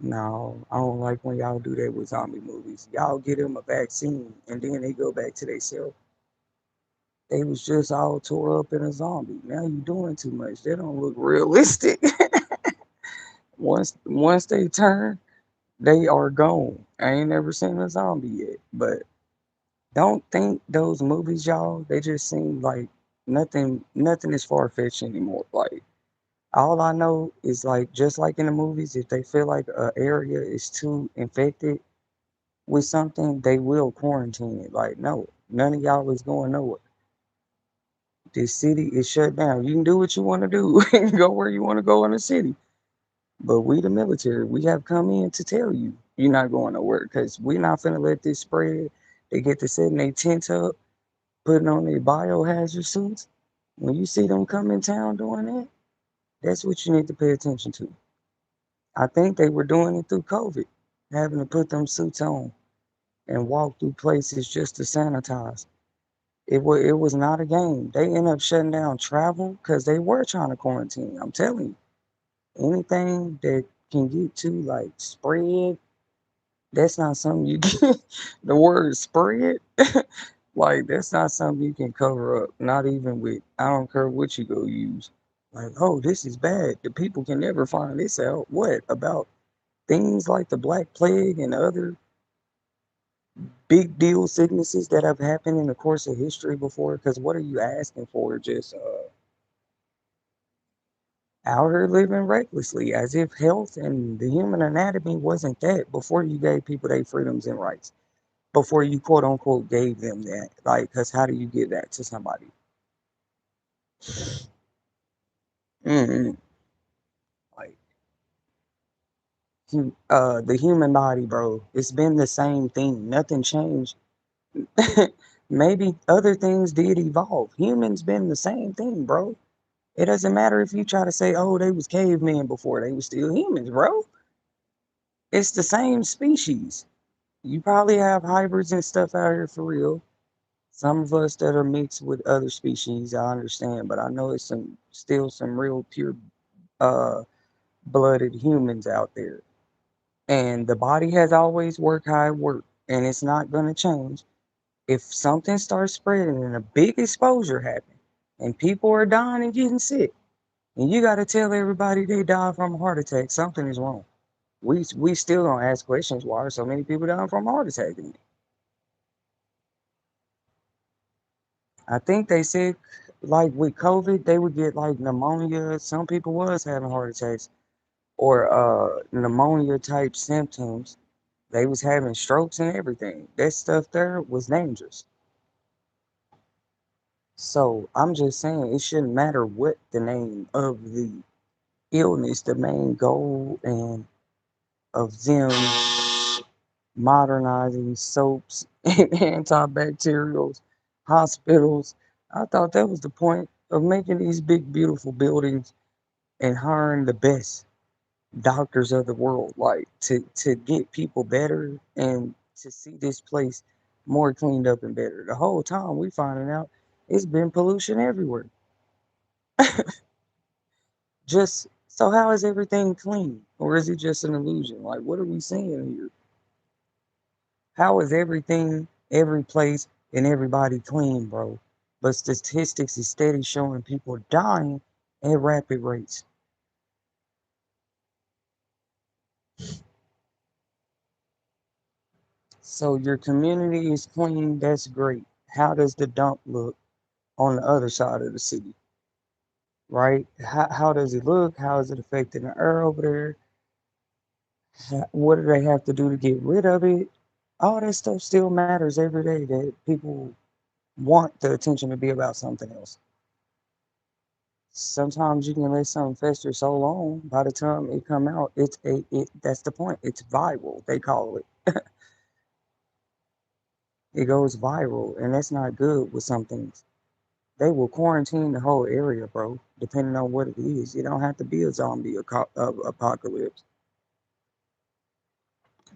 No, I don't like when y'all do that with zombie movies. Y'all get them a vaccine and then they go back to themselves. They was just all tore up in a zombie. Now you doing too much. They don't look realistic. Once they turn, they are gone. I ain't never seen a zombie yet, but don't think those movies, y'all. They just seem like nothing is far fetched anymore. Like all I know is like just like in the movies, if they feel like a area is too infected with something, they will quarantine it. Like no, none of y'all is going nowhere. This city is shut down. You can do what you want to do and go where you want to go in the city. But we, the military, we have come in to tell you you're not going nowhere because we're not finna let this spread. They get to setting their tents up, putting on their biohazard suits. When you see them come in town doing that, that's what you need to pay attention to. I think they were doing it through COVID, having to put them suits on and walk through places just to sanitize. It was not a game. They ended up shutting down travel because they were trying to quarantine. I'm telling you, anything that can get to like spread, that's not something you can. The word spread, like that's not something you can cover up. Not even with. I don't care what you go use. Like, oh, this is bad. The people can never find this out. What about things like the Black Plague and other big deal sicknesses that have happened in the course of history before? Because what are you asking for? Just out here living recklessly, as if health and the human anatomy wasn't that before you gave people their freedoms and rights. Before you quote unquote gave them that. Like, because how do you give that to somebody? Mm-mm. Like, the human body, bro, it's been the same thing. Nothing changed. Maybe other things did evolve. Humans been the same thing, bro. It doesn't matter if you try to say, oh, they was cavemen before, they were still humans, bro. It's the same species. You probably have hybrids and stuff out here for real. Some of us that are mixed with other species, I understand, but I know it's still some real pure uh blooded humans out there. And the body has always worked how it worked, and it's not gonna change. If something starts spreading and a big exposure happens, and people are dying and getting sick, and you gotta tell everybody they died from a heart attack, something is wrong. We still don't ask questions why are so many people dying from a heart attack. I think they said like with COVID, they would get like pneumonia. Some people was having heart attacks or pneumonia type symptoms. They was having strokes and everything. That stuff there was dangerous. So I'm just saying it shouldn't matter what the name of the illness, the main goal and of them modernizing soaps and antibacterials, hospitals. I thought that was the point of making these big, beautiful buildings and hiring the best doctors of the world, like to get people better and to see this place more cleaned up and better. The whole time we finding out it's been pollution everywhere. Just so how is everything clean? Or is it just an illusion? Like what are we seeing here? How is everything, every place, and everybody clean, bro? But statistics is steady showing people dying at rapid rates. So your community is clean, that's great. How does the dump look on the other side of the city, right? How does it look? How is it affecting the air over there? What do they have to do to get rid of it? All that stuff still matters every day that people want the attention to be about something else. Sometimes you can let something fester so long, by the time it come out, it that's the point. It's viral, they call it. It goes viral, and that's not good with some things. They will quarantine the whole area, bro, depending on what it is. It don't have to be a zombie apocalypse.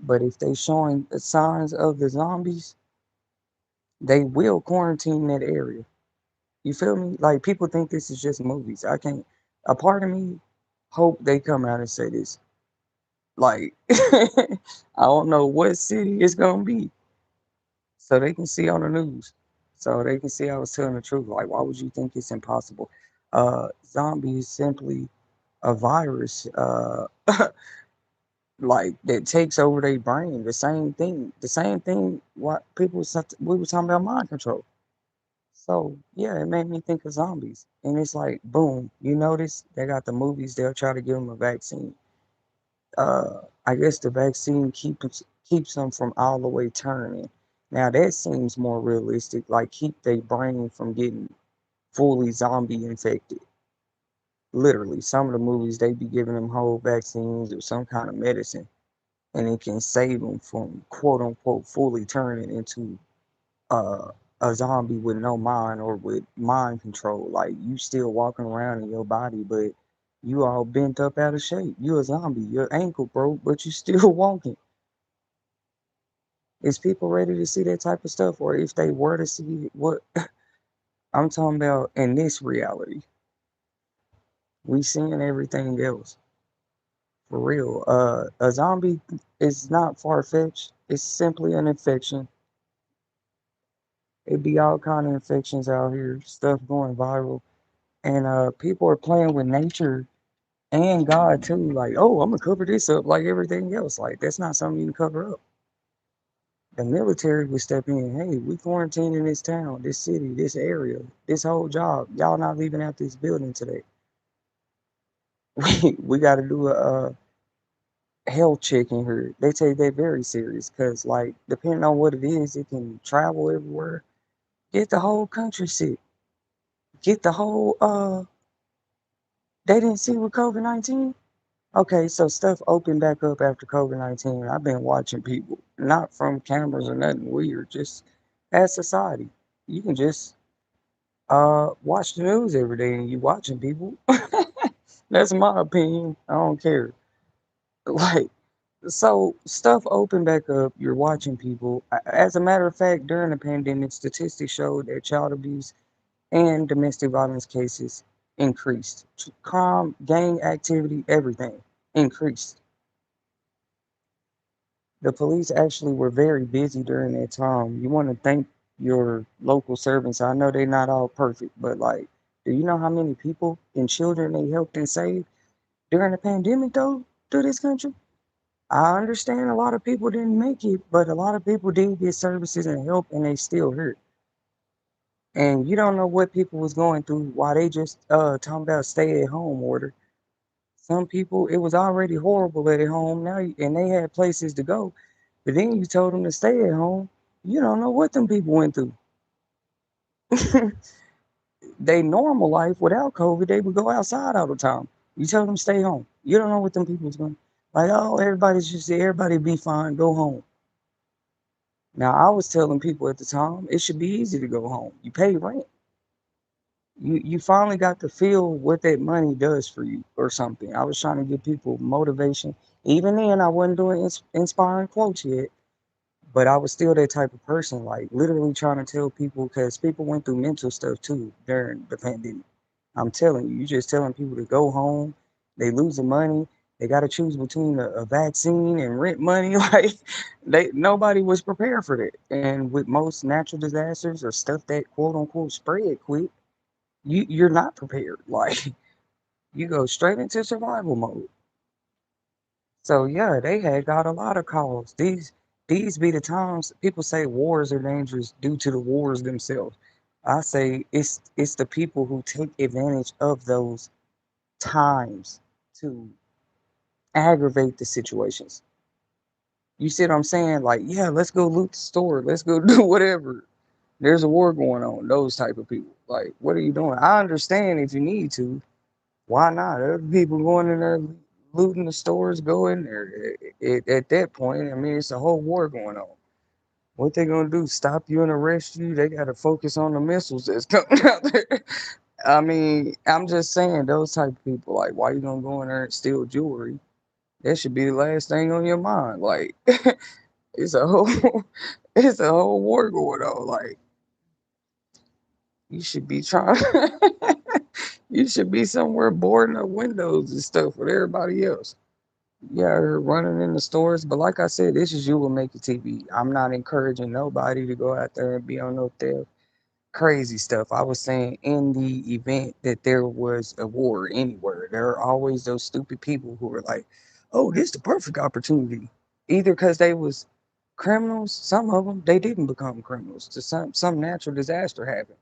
But if they showing the signs of the zombies, they will quarantine that area. You feel me? Like people think this is just movies. I can't. A part of me hope they come out and say this. Like, I don't know what city it's gonna be, so they can see on the news, so they can see I was telling the truth. Like, why would you think it's impossible? Zombie is simply a virus, like that takes over their brain. The same thing. What we were talking about mind control. So yeah, it made me think of zombies, and it's like, boom. You notice they got the movies. They'll try to give them a vaccine. I guess the vaccine keeps them from all the way turning. Now that seems more realistic. Like keep their brain from getting fully zombie infected. Literally, some of the movies they be giving them whole vaccines or some kind of medicine, and it can save them from quote unquote fully turning into uh, a zombie with no mind or with mind control. Like you still walking around in your body, but you all bent up out of shape. You a zombie. Your ankle broke, but you still walking. Is people ready to see that type of stuff, or if they were to see it, what I'm talking about in this reality, we seeing everything else for real. A zombie is not far fetched. It's simply an infection. It be all kind of infections out here, stuff going viral, and people are playing with nature and God too. Like, oh, I'm gonna cover this up like everything else. Like that's not something you can cover up. The military would step in. Hey, we quarantining this town, this city, this area, this whole job. Y'all not leaving out this building today. We got to do a health check in here. They take that very serious because, like, depending on what it is, it can travel everywhere. Get the whole country sick. Get the whole They didn't see with COVID-19. Okay, so stuff opened back up after COVID-19. I've been watching people, not from cameras or nothing weird, just as society. You can just watch the news every day and you watching people. That's my opinion. I don't care. Like, so stuff opened back up. You're watching people. As a matter of fact, during the pandemic, statistics showed that child abuse and domestic violence cases increased. Crime, gang activity, everything increased. The police actually were very busy during that time. You want to thank your local servants. I know they're not all perfect, but like, do you know how many people and children they helped and saved during the pandemic though through this country? I understand a lot of people didn't make it, but a lot of people did get services and help and they still hurt. And you don't know what people was going through while they just talking about stay at home order. Some people it was already horrible at home now and they had places to go. But then you told them to stay at home. You don't know what them people went through. They normal life without COVID, they would go outside all the time. You tell them stay home. You don't know what them people's going. Like, oh, everybody be fine, go home. Now I was telling people at the time it should be easy to go home. You pay rent. You finally got to feel what that money does for you or something. I was trying to give people motivation. Even then, I wasn't doing inspiring quotes yet. But I was still that type of person, like literally trying to tell people because people went through mental stuff too during the pandemic. I'm telling you, you just telling people to go home, they losing money, they got to choose between a vaccine and rent money. Like nobody was prepared for that. And with most natural disasters or stuff that quote unquote spread quick, you're not prepared. Like you go straight into survival mode. So yeah, they had got a lot of calls. These be the times people say wars are dangerous due to the wars themselves. I say it's the people who take advantage of those times to aggravate the situations. You see what I'm saying? Like, yeah, let's go loot the store. Let's go do whatever. There's a war going on. Those type of people. Like, what are you doing? I understand if you need to. Why not? Other people going in there looting the stores, go in there. At that point, I mean, it's a whole war going on. What they gonna do? Stop you and arrest you? They gotta focus on the missiles that's coming out there. I mean, I'm just saying those type of people. Like, why you gonna go in there and steal jewelry? That should be the last thing on your mind. Like, it's a whole, it's a whole war going on. Like, you should be trying. You should be somewhere boarding up windows and stuff with everybody else. Yeah, her running in the stores. But like I said, this is you will make it TV. I'm not encouraging nobody to go out there and be on no theft crazy stuff. I was saying in the event that there was a war anywhere, there are always those stupid people who are like, "Oh, this is the perfect opportunity." Either because they was criminals, some of them they didn't become criminals. To some natural disaster happened.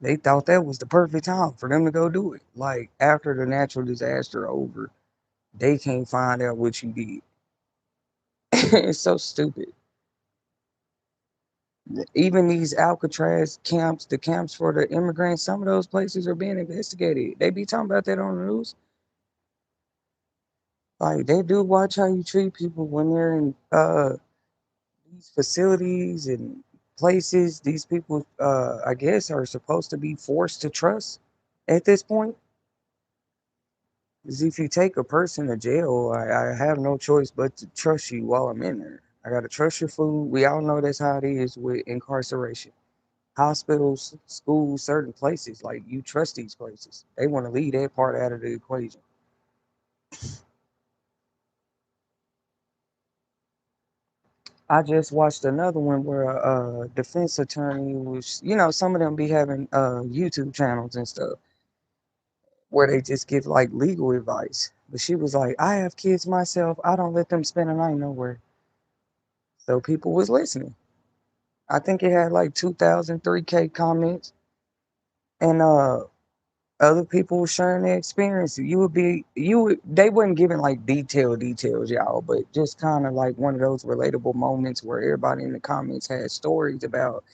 They thought that was the perfect time for them to go do it. Like after the natural disaster over, they can't find out what you did. It's so stupid. Even these Alcatraz camps, the camps for the immigrants, some of those places are being investigated. They be talking about that on the news. Like they do watch how you treat people when they're in these facilities and places. These people, I guess, are supposed to be forced to trust at this point. Because if you take a person to jail, I have no choice but to trust you while I'm in there. I gotta trust your food. We all know that's how it is with incarceration. Hospitals, schools, certain places, like you trust these places. They want to leave that part out of the equation. I just watched another one where a defense attorney was, some of them be having YouTube channels and stuff where they just give like legal advice. But she was like, I have kids myself. I don't let them spend a night nowhere. So people was listening. I think it had like 2003K comments. And other people sharing their experience. They wasn't giving like details, y'all, but just kind of like one of those relatable moments where everybody in the comments had stories about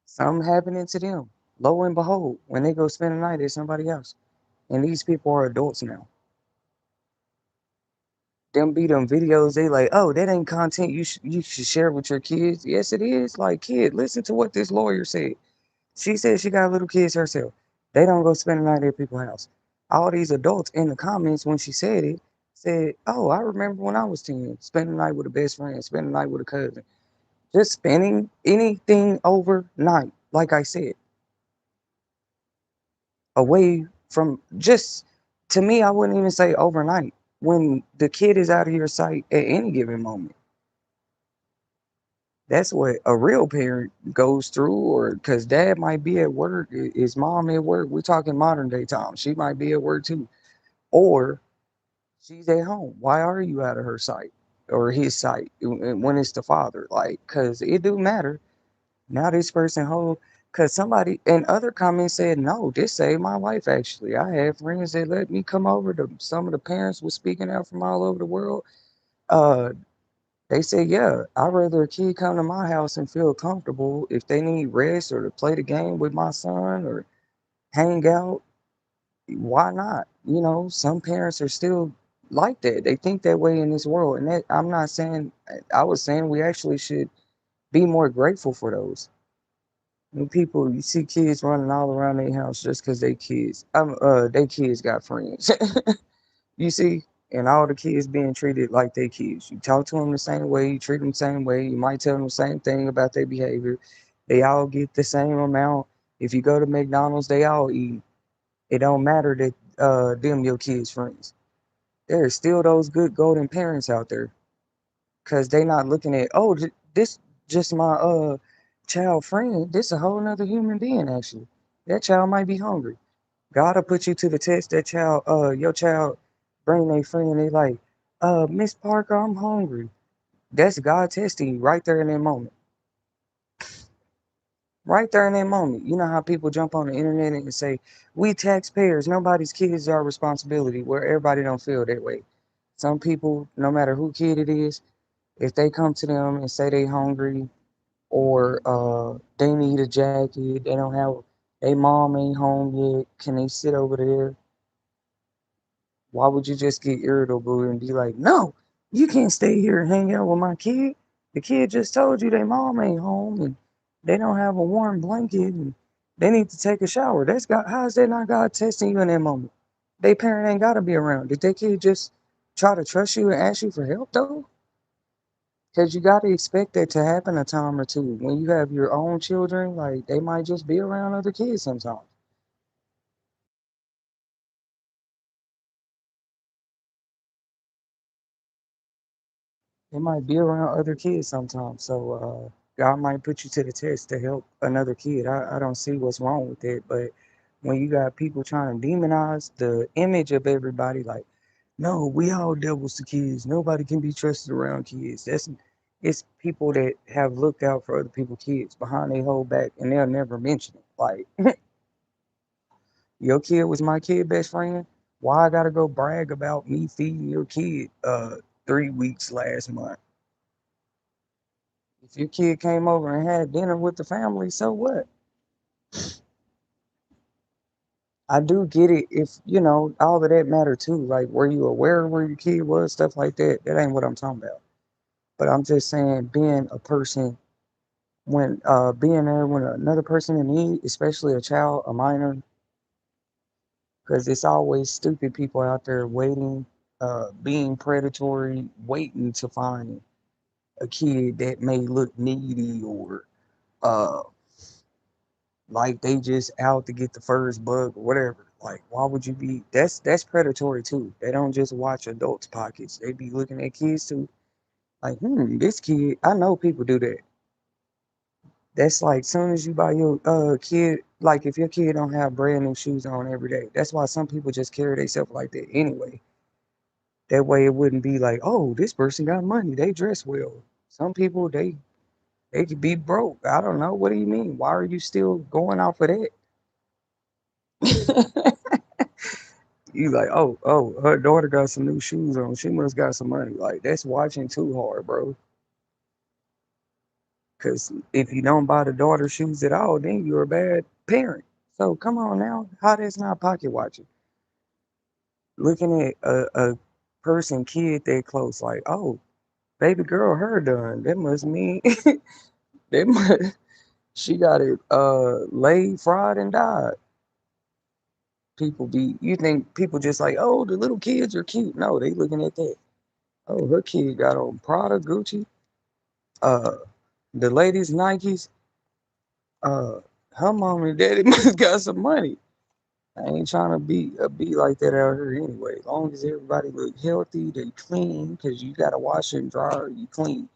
something happening to them. Lo and behold, when they go spend the night at somebody else. And these people are adults now. Them be them videos, they like, oh, that ain't content you should share with your kids. Yes, it is. Like, kid, listen to what this lawyer said. She said she got little kids herself. They don't go spend the night at people's house. All these adults in the comments when she said it said, "Oh, I remember when I was 10, spending the night with a best friend, spending the night with a cousin, just spending anything overnight." Like I said, away from just to me, I wouldn't even say overnight. When the kid is out of your sight at any given moment, that's what a real parent goes through, or because dad might be at work, is mom at work? We're talking modern day times. She might be at work too, or she's at home. Why are you out of her sight or his sight when it's the father? Like, because it do matter. Now this person home, because somebody in other comments said, no, this saved my life actually. I had friends that let me come over to some of the parents was speaking out from all over the world. Uh, they say, yeah, I'd rather a kid come to my house and feel comfortable if they need rest or to play the game with my son or hang out. Why not? Some parents are still like that. They think that way in this world. And that I'm not saying, I was saying we actually should be more grateful for those. When people, you see kids running all around their house just because they kids got friends. You see, and all the kids being treated like they kids. You talk to them the same way, you treat them the same way. You might tell them the same thing about their behavior. They all get the same amount. If you go to McDonald's, they all eat. It don't matter that them your kids' friends. There are still those good golden parents out there because they not looking at, oh, this just my child friend. This a whole nother human being actually. That child might be hungry. God'll put you to the test. That child, your child, bring their friend. They like, Miss Parker, I'm hungry. That's God testing you right there in that moment. Right there in that moment. You know how people jump on the internet and say, we taxpayers, nobody's kids are our responsibility, where everybody don't feel that way. Some people, no matter who kid it is, if they come to them and say they hungry or they need a jacket, they don't have, they mom ain't home yet, can they sit over there? Why would you just get irritable and be like, no, you can't stay here and hang out with my kid? The kid just told you their mom ain't home and they don't have a warm blanket and they need to take a shower. That's God. How is that not God testing you in that moment? They parent ain't got to be around. Did that kid just try to trust you and ask you for help though? Because you got to expect that to happen a time or two. When you have your own children, like they might just be around other kids sometimes. It might be around other kids sometimes. So God might put you to the test to help another kid. I don't see what's wrong with it. But when you got people trying to demonize the image of everybody, like, no, we all devils to kids. Nobody can be trusted around kids. It's people that have looked out for other people's kids behind their whole back and they'll never mention it. Like, your kid was my kid best friend. Why I gotta go brag about me feeding your kid 3 weeks last month? If your kid came over and had dinner with the family, so what? I do get it if, all of that matter too. Like, were you aware of where your kid was, stuff like that? That ain't what I'm talking about. But I'm just saying, being a person, when being there when another person in need, especially a child, a minor, because it's always stupid people out there waiting, being predatory, waiting to find a kid that may look needy or uh like they just out to get the first bug or whatever. Like, why would you be? That's predatory too. They don't just watch adults' pockets. They be looking at kids too. Like, this kid. I know people do that. That's like, soon as you buy your kid, like if your kid don't have brand new shoes on every day. That's why some people just carry themselves like that anyway. That way it wouldn't be like, oh, this person got money. They dress well. Some people they could be broke. I don't know. What do you mean? Why are you still going off of that? You like, oh, her daughter got some new shoes on. She must got some money. Like, that's watching too hard, bro. Because if you don't buy the daughter shoes at all, then you're a bad parent. So come on now, how that's not pocket watching? Looking at a person, kid that close, like, oh, baby girl, her done. That must mean that must, she got it laid, fried, and died. You think people just like, oh, the little kids are cute. No, they looking at that. Oh, her kid got on Prada, Gucci, uh, the ladies Nikes. Uh, her mom and daddy must got some money. I ain't trying to be like that out here anyway. As long as everybody look healthy, they clean, cause you gotta wash and dry, you clean,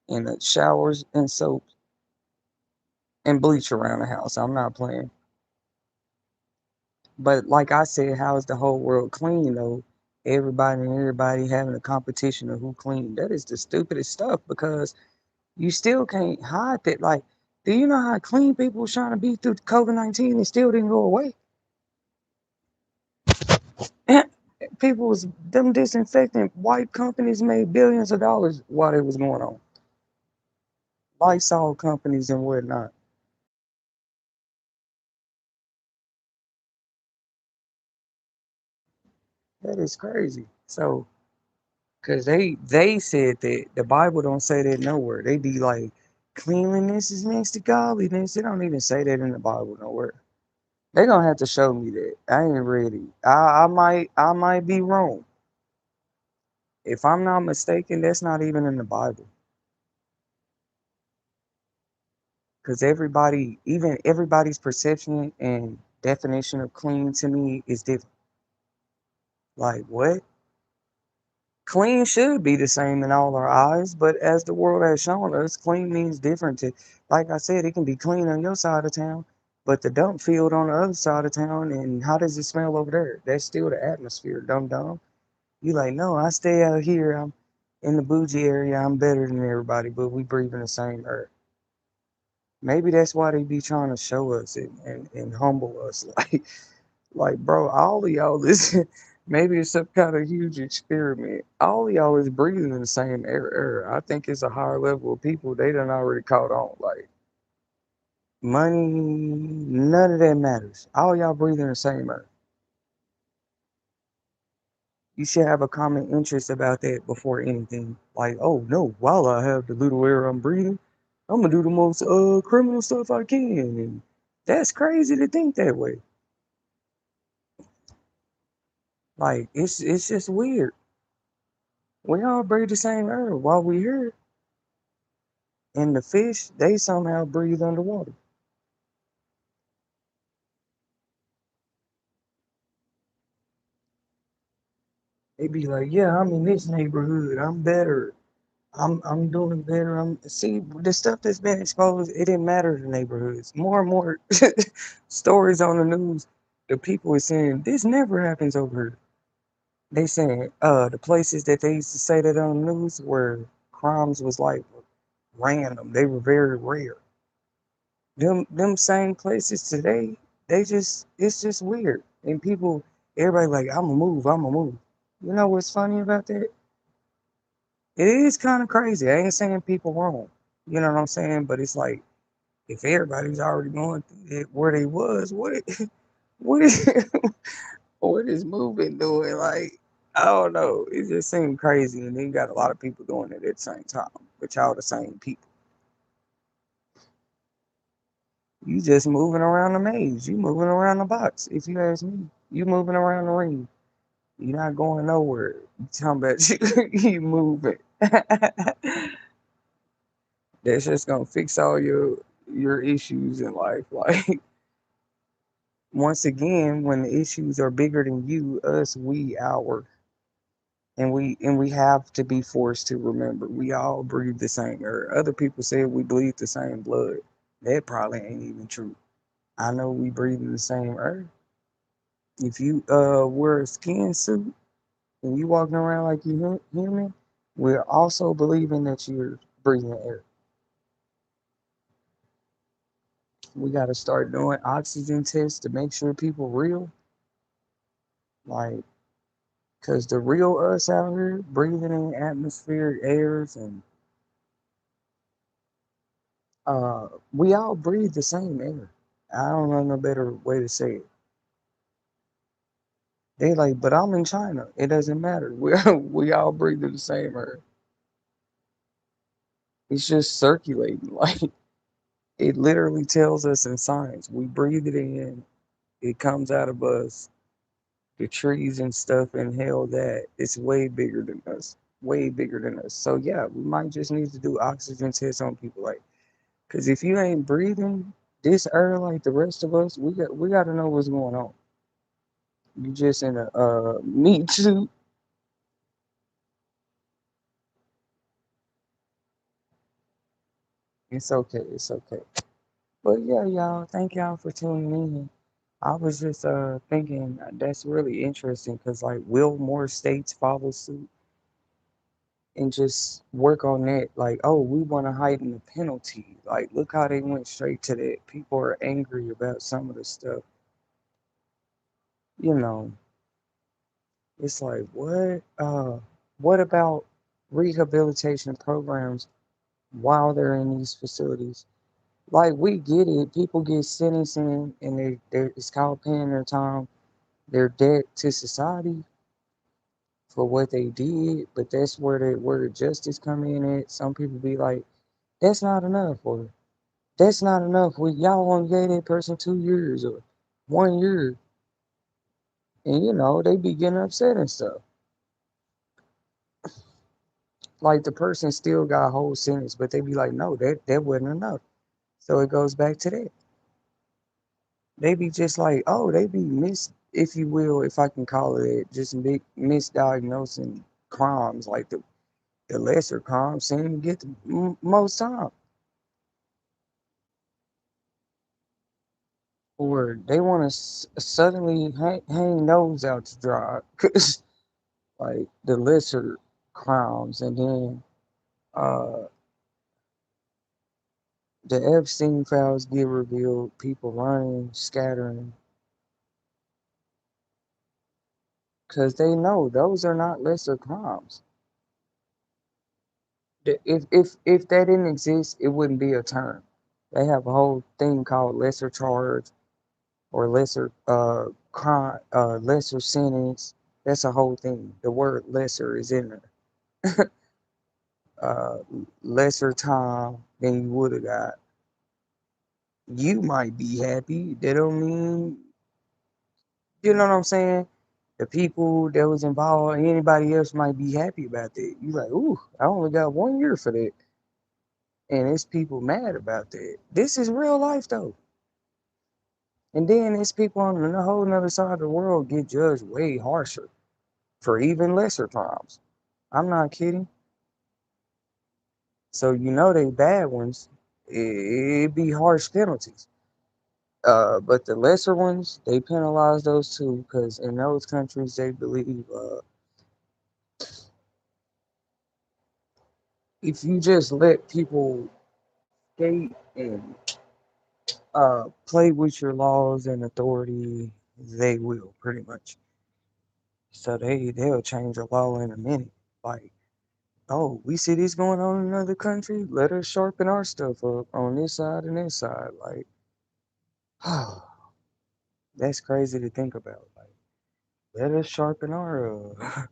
and the showers and soap and bleach around the house. I'm not playing. But like I said, how is the whole world clean though? Everybody having a competition of who clean. That is the stupidest stuff because you still can't hide that. Like, do you know how clean people was trying to be through COVID-19 and still didn't go away? People was them disinfectant white companies made billions of dollars while it was going on. Lysol companies and whatnot. That is crazy. So, cause they said that the Bible don't say that nowhere. They be like, cleanliness is next to godliness. They don't even say that in the Bible nowhere. They gonna have to show me that. I ain't ready. I might be wrong. If I'm not mistaken, that's not even in the Bible. Because even everybody's perception and definition of clean to me is different. Like, what? Clean should be the same in all our eyes, but as the world has shown us, clean means different to, like I said, it can be clean on your side of town, but the dump field on the other side of town, and how does it smell over there? That's still the atmosphere, dumb dumb. You like, no, I stay out here, I'm in the bougie area, I'm better than everybody, but we breathe in the same air. Maybe that's why they be trying to show us and humble us. Like, bro, all of y'all listen. Maybe it's some kind of huge experiment. All of y'all is breathing in the same air. I think it's a higher level of people they done already caught on. Like, money, none of that matters. All y'all breathing the same air. You should have a common interest about that before anything. Like, oh no, while I have the little air I'm breathing, I'm gonna do the most criminal stuff I can. And that's crazy to think that way. Like, it's just weird. We all breathe the same air while we here. And the fish, they somehow breathe underwater. They be like, yeah, I'm in this neighborhood. I'm better. I'm doing better. I'm see the stuff that's been exposed. It didn't matter to neighborhoods. More and more stories on the news. The people are saying this never happens over here. They saying the places that they used to say that on the news where crimes was like random. They were very rare. Them same places today, they just it's just weird. And people, everybody like, I'ma move. You know what's funny about that? It is kind of crazy. I ain't saying people wrong. You know what I'm saying? But it's like if everybody's already going through it where they was, what is what is moving doing? Like, I don't know. It just seemed crazy, and then you got a lot of people doing it at the same time. But y'all the same people. You just moving around the maze. You moving around the box. If you ask me, you moving around the ring. You're not going nowhere. You talking about you moving. That's just gonna fix all your issues in life. Like once again, when the issues are bigger than you, us, we, our, and we have to be forced to remember we all breathe the same air. Other people say we bleed the same blood. That probably ain't even true. I know we breathe in the same air. If you wear a skin suit and you walking around like you human, we're also believing that you're breathing air. We got to start doing oxygen tests to make sure people real, like, cause the real us out here breathing in atmospheric airs and we all breathe the same air. I don't know no better way to say it. They like, but I'm in China. It doesn't matter. We all breathe the same air. It's just circulating. Like it literally tells us in science. We breathe it in. It comes out of us. The trees and stuff inhale that. It's way bigger than us. Way bigger than us. So yeah, we might just need to do oxygen tests on people. Like, cause if you ain't breathing this air like the rest of us, we got to know what's going on. You just in a meat suit. It's okay. It's okay. But yeah, y'all. Thank y'all for tuning in. I was just thinking that's really interesting because like, will more states follow suit and just work on that? Like, oh, we want to heighten the penalty. Like, look how they went straight to that. People are angry about some of the stuff. You know, it's like what about rehabilitation programs while they're in these facilities? Like we get it, people get sentenced in, and they it's called paying their time, their debt to society for what they did. But that's where the justice come in at. Some people be like, that's not enough, or that's not enough. Y'all only gave that person 2 years or 1 year, and they be getting upset and stuff. Like the person still got a whole sentence, but they be like, no, that wasn't enough. So it goes back to that. They be just like, oh, they be if you will, if I can call it, just misdiagnosing crimes. Like the lesser crimes seem to get the most time, or they want to suddenly hang those out to dry, cause like the lesser crimes, and then uh, the Epstein files get revealed, people running, scattering, because they know those are not lesser crimes. If that didn't exist, it wouldn't be a term. They have a whole thing called lesser charge or lesser crime, lesser sentence. That's a whole thing. The word lesser is in there. uh, Lesser time than you would have got. You might be happy. That don't mean, you know what I'm saying? The people that was involved, anybody else might be happy about that. You like, ooh, I only got 1 year for that. And it's people mad about that. This is real life though. And then it's people on the whole other side of the world get judged way harsher for even lesser crimes. I'm not kidding. So they bad ones. It'd be harsh penalties. But the lesser ones, they penalize those too, because in those countries they believe if you just let people skate and play with your laws and authority, they will pretty much. So they'll change a law in a minute. Like, oh, we see this going on in another country. Let us sharpen our stuff up on this side and this side. Like, that's crazy to think about. Like, let us sharpen our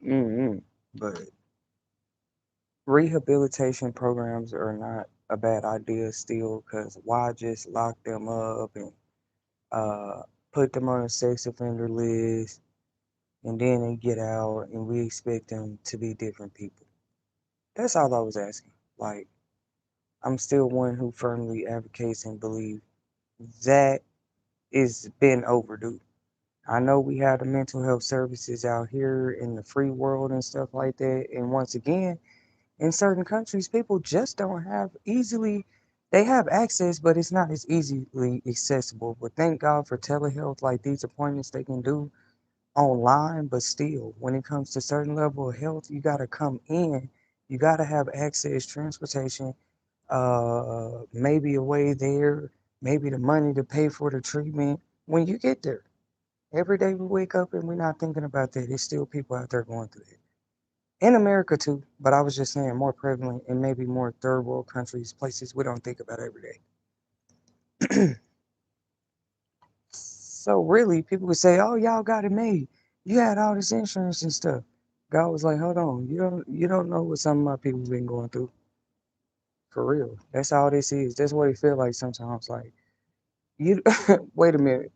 mm But rehabilitation programs are not a bad idea still, because why just lock them up and uh, put them on a sex offender list, and then they get out and we expect them to be different people? That's all I was asking. Like, I'm still one who firmly advocates and believes that is been overdue. I know we have the mental health services out here in the free world and stuff like that. And once again, in certain countries, people just don't have easily, they have access, but it's not as easily accessible. But thank God for telehealth, like these appointments they can do online. But still, when it comes to certain level of health, you got to come in, you got to have access, transportation, maybe a way there, maybe the money to pay for the treatment when you get there. Every day we wake up and we're not thinking about that. There's still people out there going through that. In America too, but I was just saying more prevalent in maybe more third world countries, places we don't think about every day. So really, people would say, "Oh, y'all got it made. You had all this insurance and stuff." God was like, "Hold on, you don't know what some of my people been going through for real. That's all this is. That's what it feel like sometimes. Like you, wait a minute.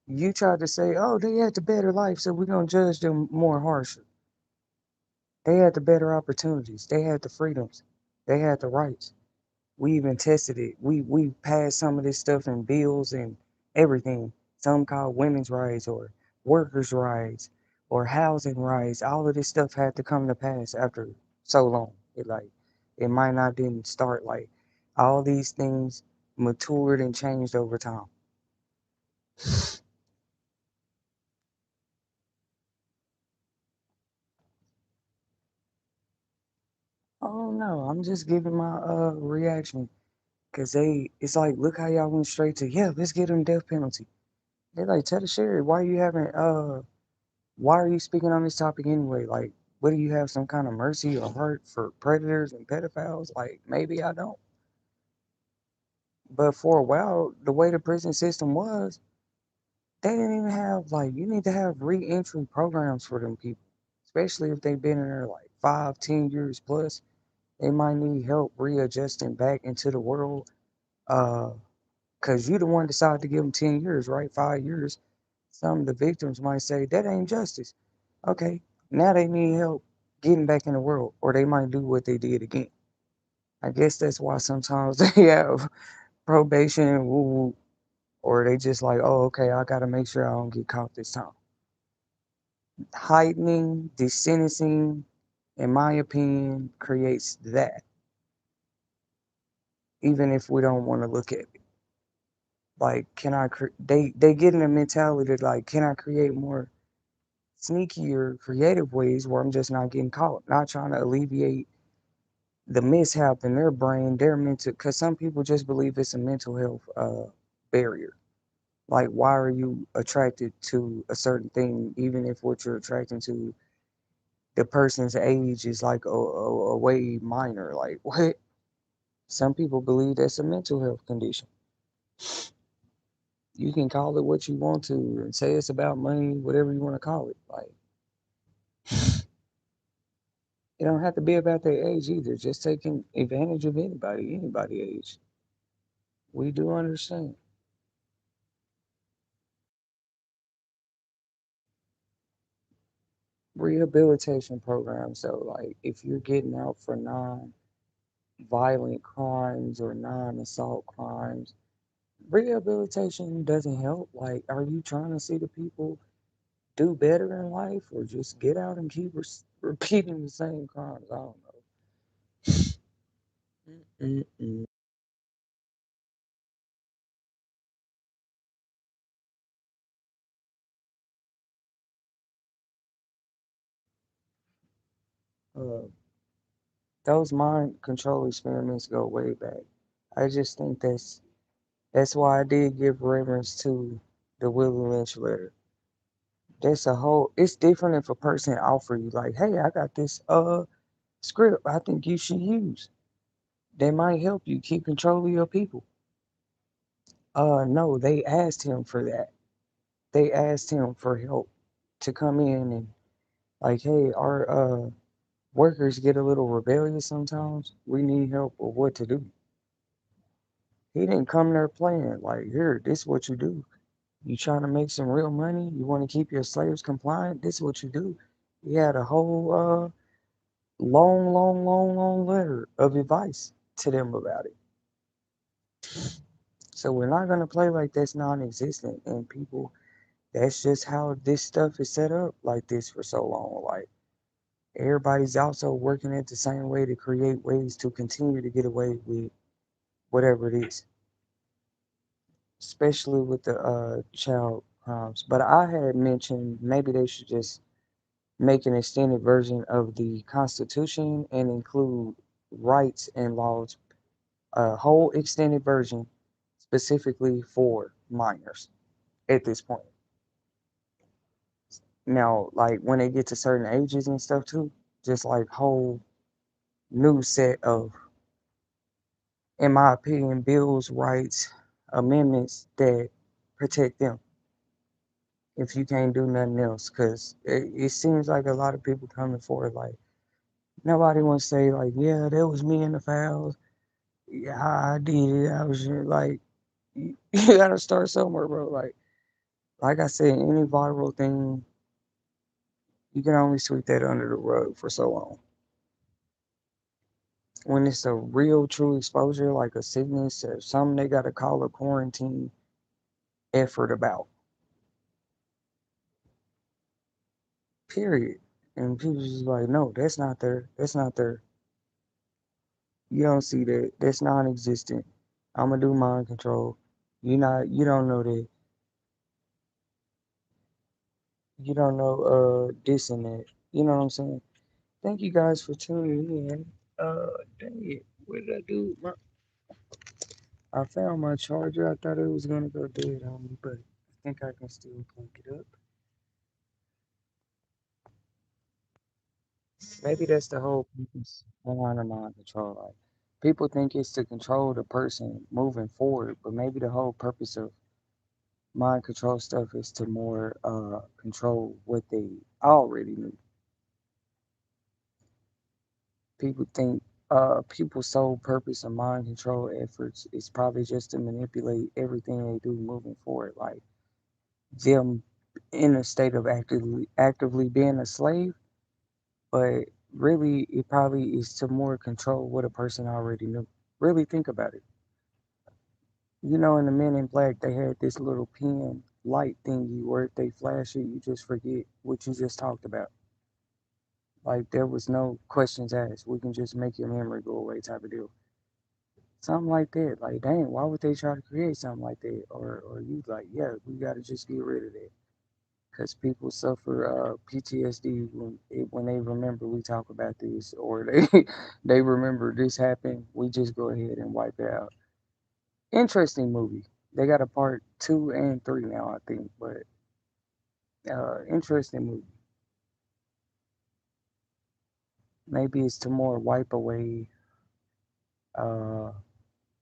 You tried to say, oh, they had the better life, so we're gonna judge them more harshly. They had the better opportunities. They had the freedoms. They had the rights. We even tested it. We passed some of this stuff in bills and everything. Some called women's rights or workers' rights or housing rights. All of this stuff had to come to pass after so long. It might not didn't start like all these things matured and changed over time. Oh no, I'm just giving my reaction. Cause it's like, look how y'all went straight to, yeah, let's get them death penalty. They're like, Tetasheri, why are you speaking on this topic anyway? Like, what do you have some kind of mercy or heart for predators and pedophiles? Like, maybe I don't. But for a while, the way the prison system was, they didn't even have, like, you need to have re-entry programs for them people, especially if they've been in there like 5, 10 years plus. They might need help readjusting back into the world. Uh, Cause you the one decided to give them 10 years, right? 5 years. Some of the victims might say that ain't justice. Okay, now they need help getting back in the world, or they might do what they did again. I guess that's why sometimes they have probation, woo woo, or they just like, oh, okay, I gotta make sure I don't get caught this time. Heightening, desentencing, in my opinion, creates that, even if we don't want to look at it. Like, they get in a mentality like, can I create more sneakier, creative ways where I'm just not getting caught, not trying to alleviate the mishap in their brain, their mental, because some people just believe it's a mental health barrier. Like, why are you attracted to a certain thing, even if what you're attracting to, the person's age is like a way minor? Like, what? Some people believe that's a mental health condition. You can call it what you want to and say it's about money, whatever you want to call it. Like, it don't have to be about their age either. Just taking advantage of anybody age. We do understand. Rehabilitation programs, so like if you're getting out for non-violent crimes or non-assault crimes, rehabilitation doesn't help. Like, are you trying to see the people do better in life or just get out and keep repeating the same crimes? I don't know. Mm-mm. Uh, those mind control experiments go way back. I just think that's why I did give reference to the Willie Lynch letter. That's a whole. It's different if a person offer you like, "Hey, I got this script. I think you should use. They might help you keep control of your people." No, they asked him for that. They asked him for help to come in and like, "Hey, our workers get a little rebellious sometimes. We need help with what to do." He didn't come there playing like, "Here, this is what you do. You trying to make some real money? You want to keep your slaves compliant? This is what you do." He had a whole long, long, long, long letter of advice to them about it. So we're not gonna play like that's non-existent, and people. That's just how this stuff is set up like this for so long. Like everybody's also working it the same way to create ways to continue to get away with whatever it is, especially with the child crimes. But I had mentioned maybe they should just make an extended version of the Constitution and include rights and laws, a whole extended version specifically for minors at this point. Now, like when they get to certain ages and stuff too, just like whole new set of, in my opinion, bills, rights, amendments that protect them if you can't do nothing else. Because it seems like a lot of people coming forward like, nobody wants to say like, yeah, that was me in the files. Yeah, I did it. I was just like, you gotta start somewhere, bro. Like I said, any viral thing, you can only sweep that under the rug for so long. When it's a real, true exposure, like a sickness or something, they gotta call a quarantine effort about. Period. And people just like, no, that's not there. That's not there. You don't see that. That's non-existent. I'm gonna do mind control. You don't know that. You don't know this and that. You know what I'm saying? Thank you guys for tuning in. Dang it. What did I do? I found my charger. I thought it was gonna go dead on me, but I think I can still plug it up. Maybe that's the whole purpose behind the mind control. Like people think it's to control the person moving forward, but maybe the whole purpose of mind control stuff is to more control what they already knew. People think people's sole purpose of mind control efforts is probably just to manipulate everything they do moving forward, like them in a state of actively being a slave, but really it probably is to more control what a person already knew. Really think about it. You know, in the Men in Black, they had this little pin light thingy where if they flash it, you just forget what you just talked about. Like there was no questions asked. We can just make your memory go away type of deal. Something like that. Like, dang, why would they try to create something like that? Or you like, yeah, we got to just get rid of that. Because people suffer PTSD when they remember we talk about this, or they remember this happened. We just go ahead and wipe it out. Interesting movie. They got a part two and three now, I think. But interesting movie. Maybe it's to more wipe away uh,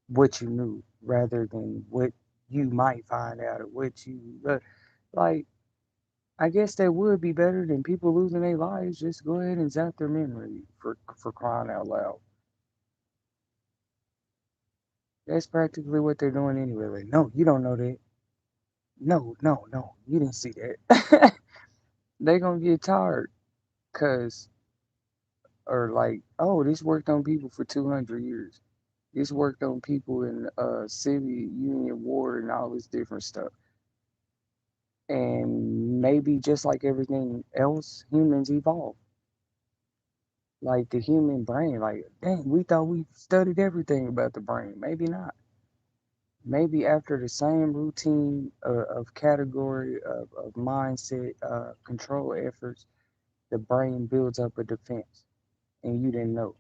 what you knew rather than what you might find out or what you like. I guess that would be better than people losing their lives. Just go ahead and zap their memory for crying out loud. That's practically what they're doing anyway. Like, no, you don't know that. No, no, no, you didn't see that. They gonna get tired, cause or like, oh, this worked on people for 200 years. This worked on people in Soviet Union war and all this different stuff. And maybe just like everything else, humans evolve. Like the human brain, like, dang, we thought we studied everything about the brain. Maybe not. Maybe after the same routine of category of mindset, control efforts, the brain builds up a defense and you didn't know.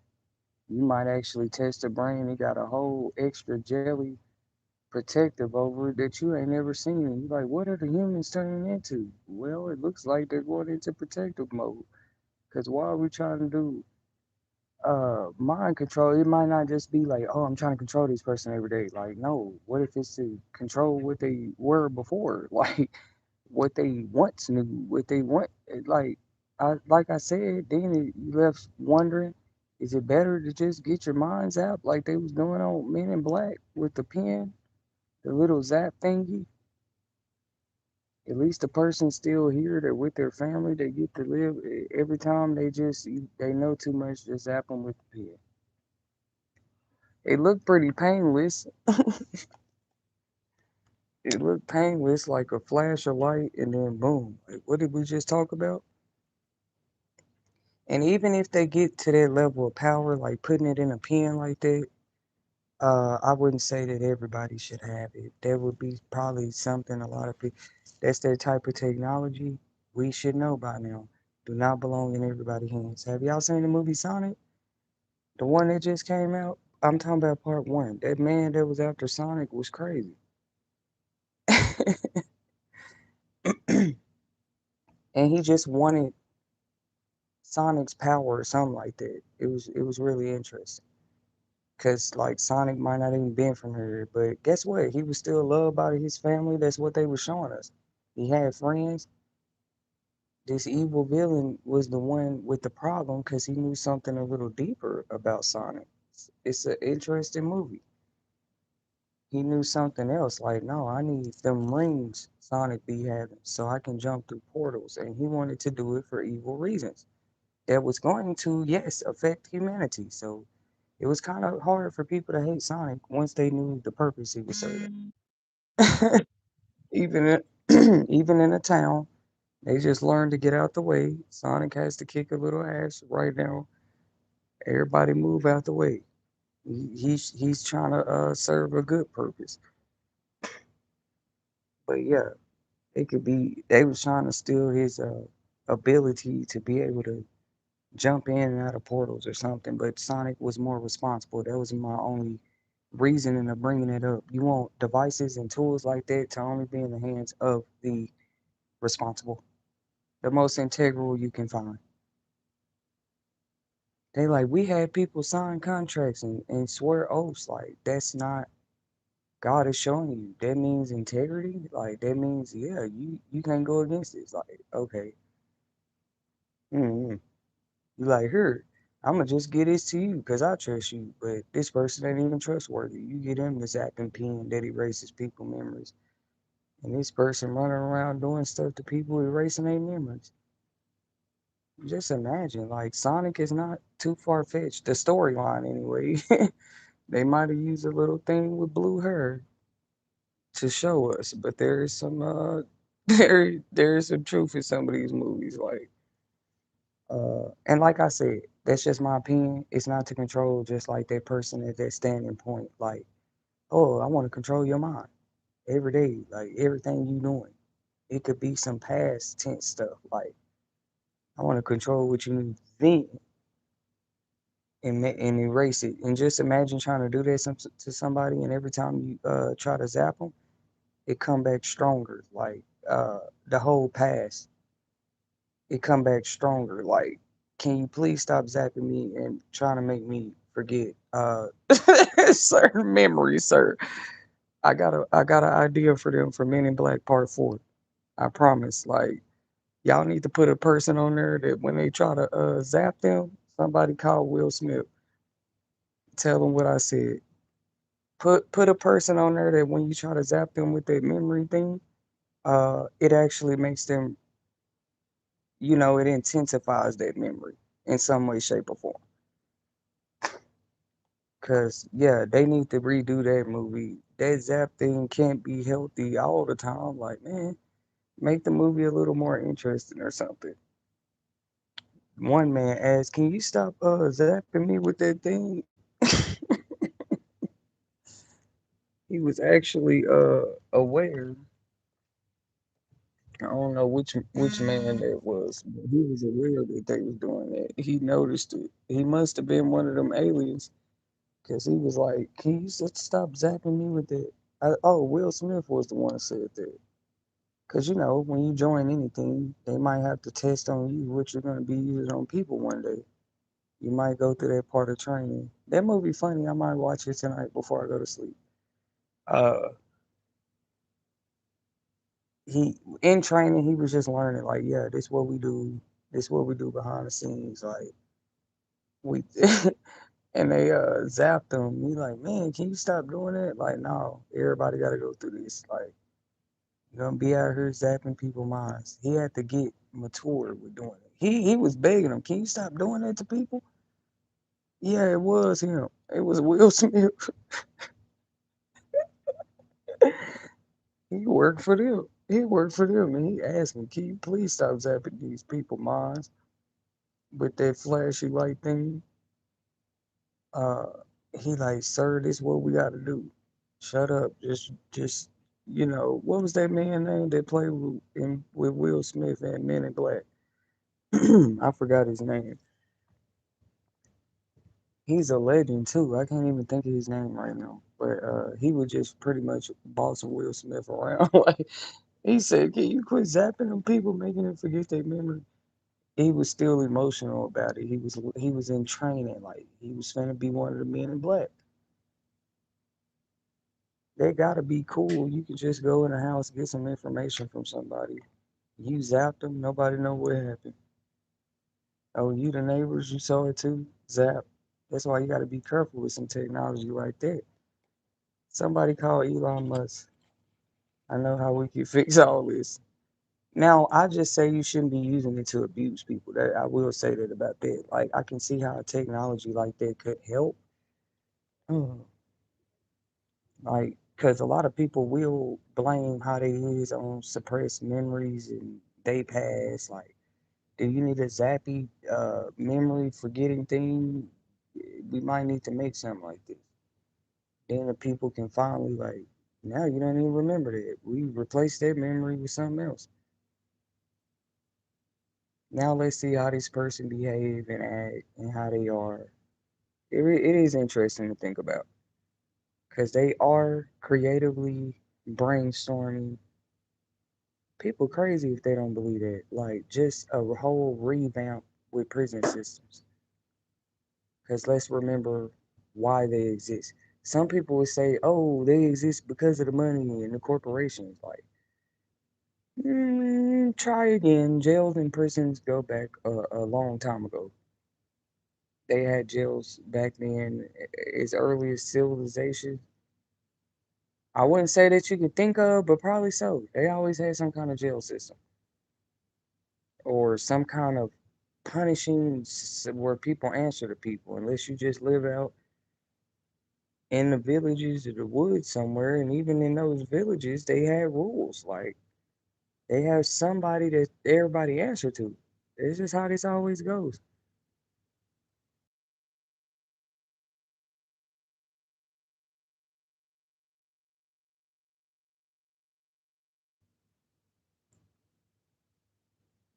You might actually test the brain. It got a whole extra jelly protective over it that you ain't never seen. And you're like, what are the humans turning into? Well, it looks like they're going into protective mode. Because why are we trying to do mind control? It might not just be like, oh, I'm trying to control this person every day. Like, no, what if it's to control what they were before? Like, what they once knew, what they want. Like I said, then you left wondering, is it better to just get your minds out like they was doing on Men in Black with the pen, the little zap thingy? At least the person's still here. They're with their family. They get to live. Every time they know too much, just zap them with the pen. It looked pretty painless. It looked painless, like a flash of light, and then boom. Like, what did we just talk about? And even if they get to that level of power, like putting it in a pen like that, I wouldn't say that everybody should have it. There would be probably something a lot of people, that's their type of technology. We should know by now. Do not belong in everybody's hands. Have y'all seen the movie Sonic? The one that just came out? I'm talking about part one. That man that was after Sonic was crazy. And he just wanted Sonic's power or something like that. It was really interesting. Cause like Sonic might not even been from here, but guess what? He was still loved by his family. That's what they were showing us. He had friends. This evil villain was the one with the problem because he knew something a little deeper about Sonic. It's an interesting movie. He knew something else. Like, no, I need them rings Sonic be having so I can jump through portals. And he wanted to do it for evil reasons. That was going to, yes, affect humanity. So it was kind of hard for people to hate Sonic once they knew the purpose he was serving. even even in a town, they just learned to get out the way. Sonic has to kick a little ass right now. Everybody move out the way. He's trying to serve a good purpose. But yeah, it could be they was trying to steal his ability to be able to jump in and out of portals or something. But Sonic was more responsible. That was my only reasoning of bringing it up. You want devices and tools like that to only be in the hands of the responsible, the most integral you can find. They like, we had people sign contracts and swear oaths. Like, that's not, God is showing you. That means integrity. Like, that means, yeah, you can't go against this. Like, okay. Mm-hmm. You like, here, I'm going to just get this to you because I trust you. But this person ain't even trustworthy. You get him this acting pen that erases people memories. And this person running around doing stuff to people erasing their memories. Just imagine, like Sonic is not too far fetched. The storyline, anyway. They might have used a little thing with blue hair to show us, but there is some there is some truth in some of these movies. Like and like I said, that's just my opinion. It's not to control just like that person at that standing point. Like, oh, I want to control your mind every day, like everything you doing. It could be some past tense stuff. Like, I want to control what you think and erase it. And just imagine trying to do that to somebody, and every time you try to zap them, it come back stronger. Like the whole past, it come back stronger. Like, can you please stop zapping me and trying to make me forget certain memories, sir? I got an idea for them for Men in Black Part 4. I promise. Like, y'all need to put a person on there that when they try to zap them, somebody call Will Smith. Tell them what I said. Put a person on there that when you try to zap them with that memory thing, it actually makes them, it intensifies that memory in some way, shape, or form. Cause yeah, they need to redo that movie. That zap thing can't be healthy all the time. Like, man, make the movie a little more interesting or something. One man asked, "Can you stop zapping me with that thing?" He was actually aware. I don't know which man that was, but he was aware that they was doing that. He noticed it. He must have been one of them aliens, because he was like, "Can you just stop zapping me with that?" Oh, Will Smith was the one that said that. Because, when you join anything, they might have to test on you what you're going to be using on people one day. You might go through that part of training. That movie funny. I might watch it tonight before I go to sleep. Uh, he in training, he was just learning. Like, yeah, this what we do. This what we do behind the scenes. Like we, and they zapped him. He like, man, can you stop doing that? Like, no, everybody got to go through this. Like, you're gonna be out here zapping people's minds. He had to get mature with doing it. He was begging him, can you stop doing that to people? Yeah, it was him. It was Will Smith. He worked for them. He worked for them, and he asked me, "Can you please stop zapping these people minds with that flashy light thing?" Uh, he like, "Sir, this is what we got to do. Shut up. Just what was that man name that played with Will Smith and Men in Black? I forgot his name. He's a legend too. I can't even think of his name right now. But he was just pretty much bossing Will Smith around. Like he said, "Can you quit zapping them people, making them forget their memory?" He was still emotional about it. He was in training, like he was finna be one of the Men in Black. They gotta be cool. You can just go in the house, get some information from somebody. You zapped them, nobody know what happened. Oh, you the neighbors, you saw it too? Zap. That's why you gotta be careful with some technology like that. Somebody call Elon Musk. I know how we can fix all this. Now, I just say you shouldn't be using it to abuse people. That I will say that about that. Like I can see how a technology like that could help. Mm. Like, because a lot of people will blame how they is on suppressed memories and they pass. Like, do you need a zappy memory forgetting thing? We might need to make something like this. Then the people can finally like, now you don't even remember that. We replaced that memory with something else. Now let's see how this person behave and act and how they are. It is interesting to think about because they are creatively brainstorming. People crazy if they don't believe that. Like just a whole revamp with prison systems. Because let's remember why they exist. Some people would say, "Oh, they exist because of the money and the corporations." Like, try again. Jails and prisons go back a long time ago. They had jails back then as early as civilization. I wouldn't say that you could think of, but probably so. They always had some kind of jail system or some kind of punishing where people answer to people, unless you just live out in the villages or the woods somewhere. And even in those villages, they had rules. Like they have somebody that everybody answer to. It's just how this always goes.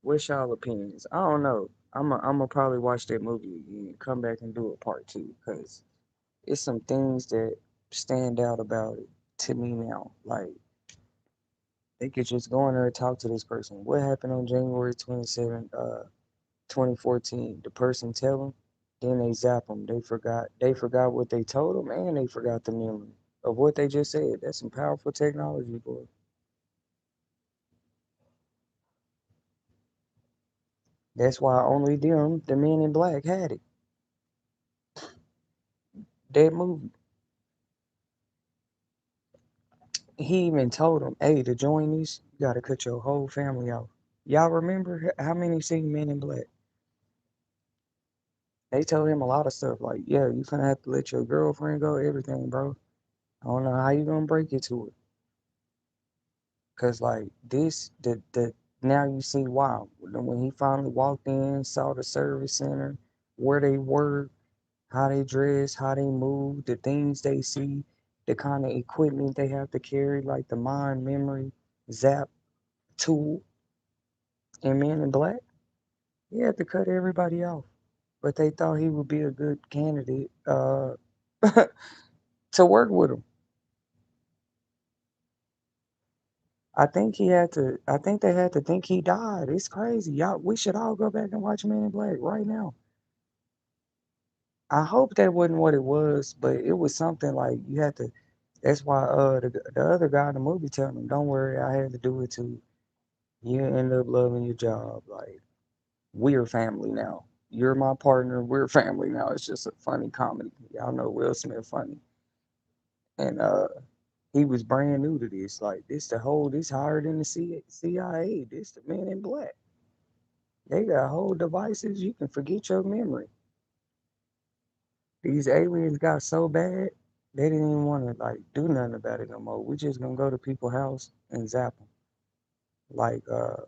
What's y'all opinions? I don't know. I'm gonna probably watch that movie again, come back and do a part two, because it's some things that stand out about it to me now. Like they could just go in there and talk to this person. What happened on January 27th, 2014? The person tell them, then they zap them. They forgot what they told them, and they forgot the memory of what they just said. That's some powerful technology, boy. That's why only them, the Men in Black, had it. That movie. He even told them, "Hey, to join this, you gotta cut your whole family off." Y'all remember how many seen Men in Black? They told him a lot of stuff like, "Yeah, you gonna have to let your girlfriend go, everything, bro. I don't know how you gonna break it to it, cause like this, the Now you see why. When he finally walked in, saw the service center, where they were, how they dress, how they move, the things they see, the kind of equipment they have to carry, like the mind memory zap tool in Men in Black, he had to cut everybody off. But they thought he would be a good candidate to work with him. I think they had to think he died. It's crazy. Y'all, we should all go back and watch Men in Black right now. I hope that wasn't what it was, but it was something like you had to. That's why the other guy in the movie telling him, "Don't worry, I had to do it too. You end up loving your job. Like we're family now. You're my partner. We're family now." It's just a funny comedy. Y'all know Will Smith funny, and he was brand new to this. Like this higher than the CIA. This the Men in Black. They got whole devices. You can forget your memory. These aliens got so bad, they didn't even want to like do nothing about it no more. We just gonna go to people's house and zap them. Like,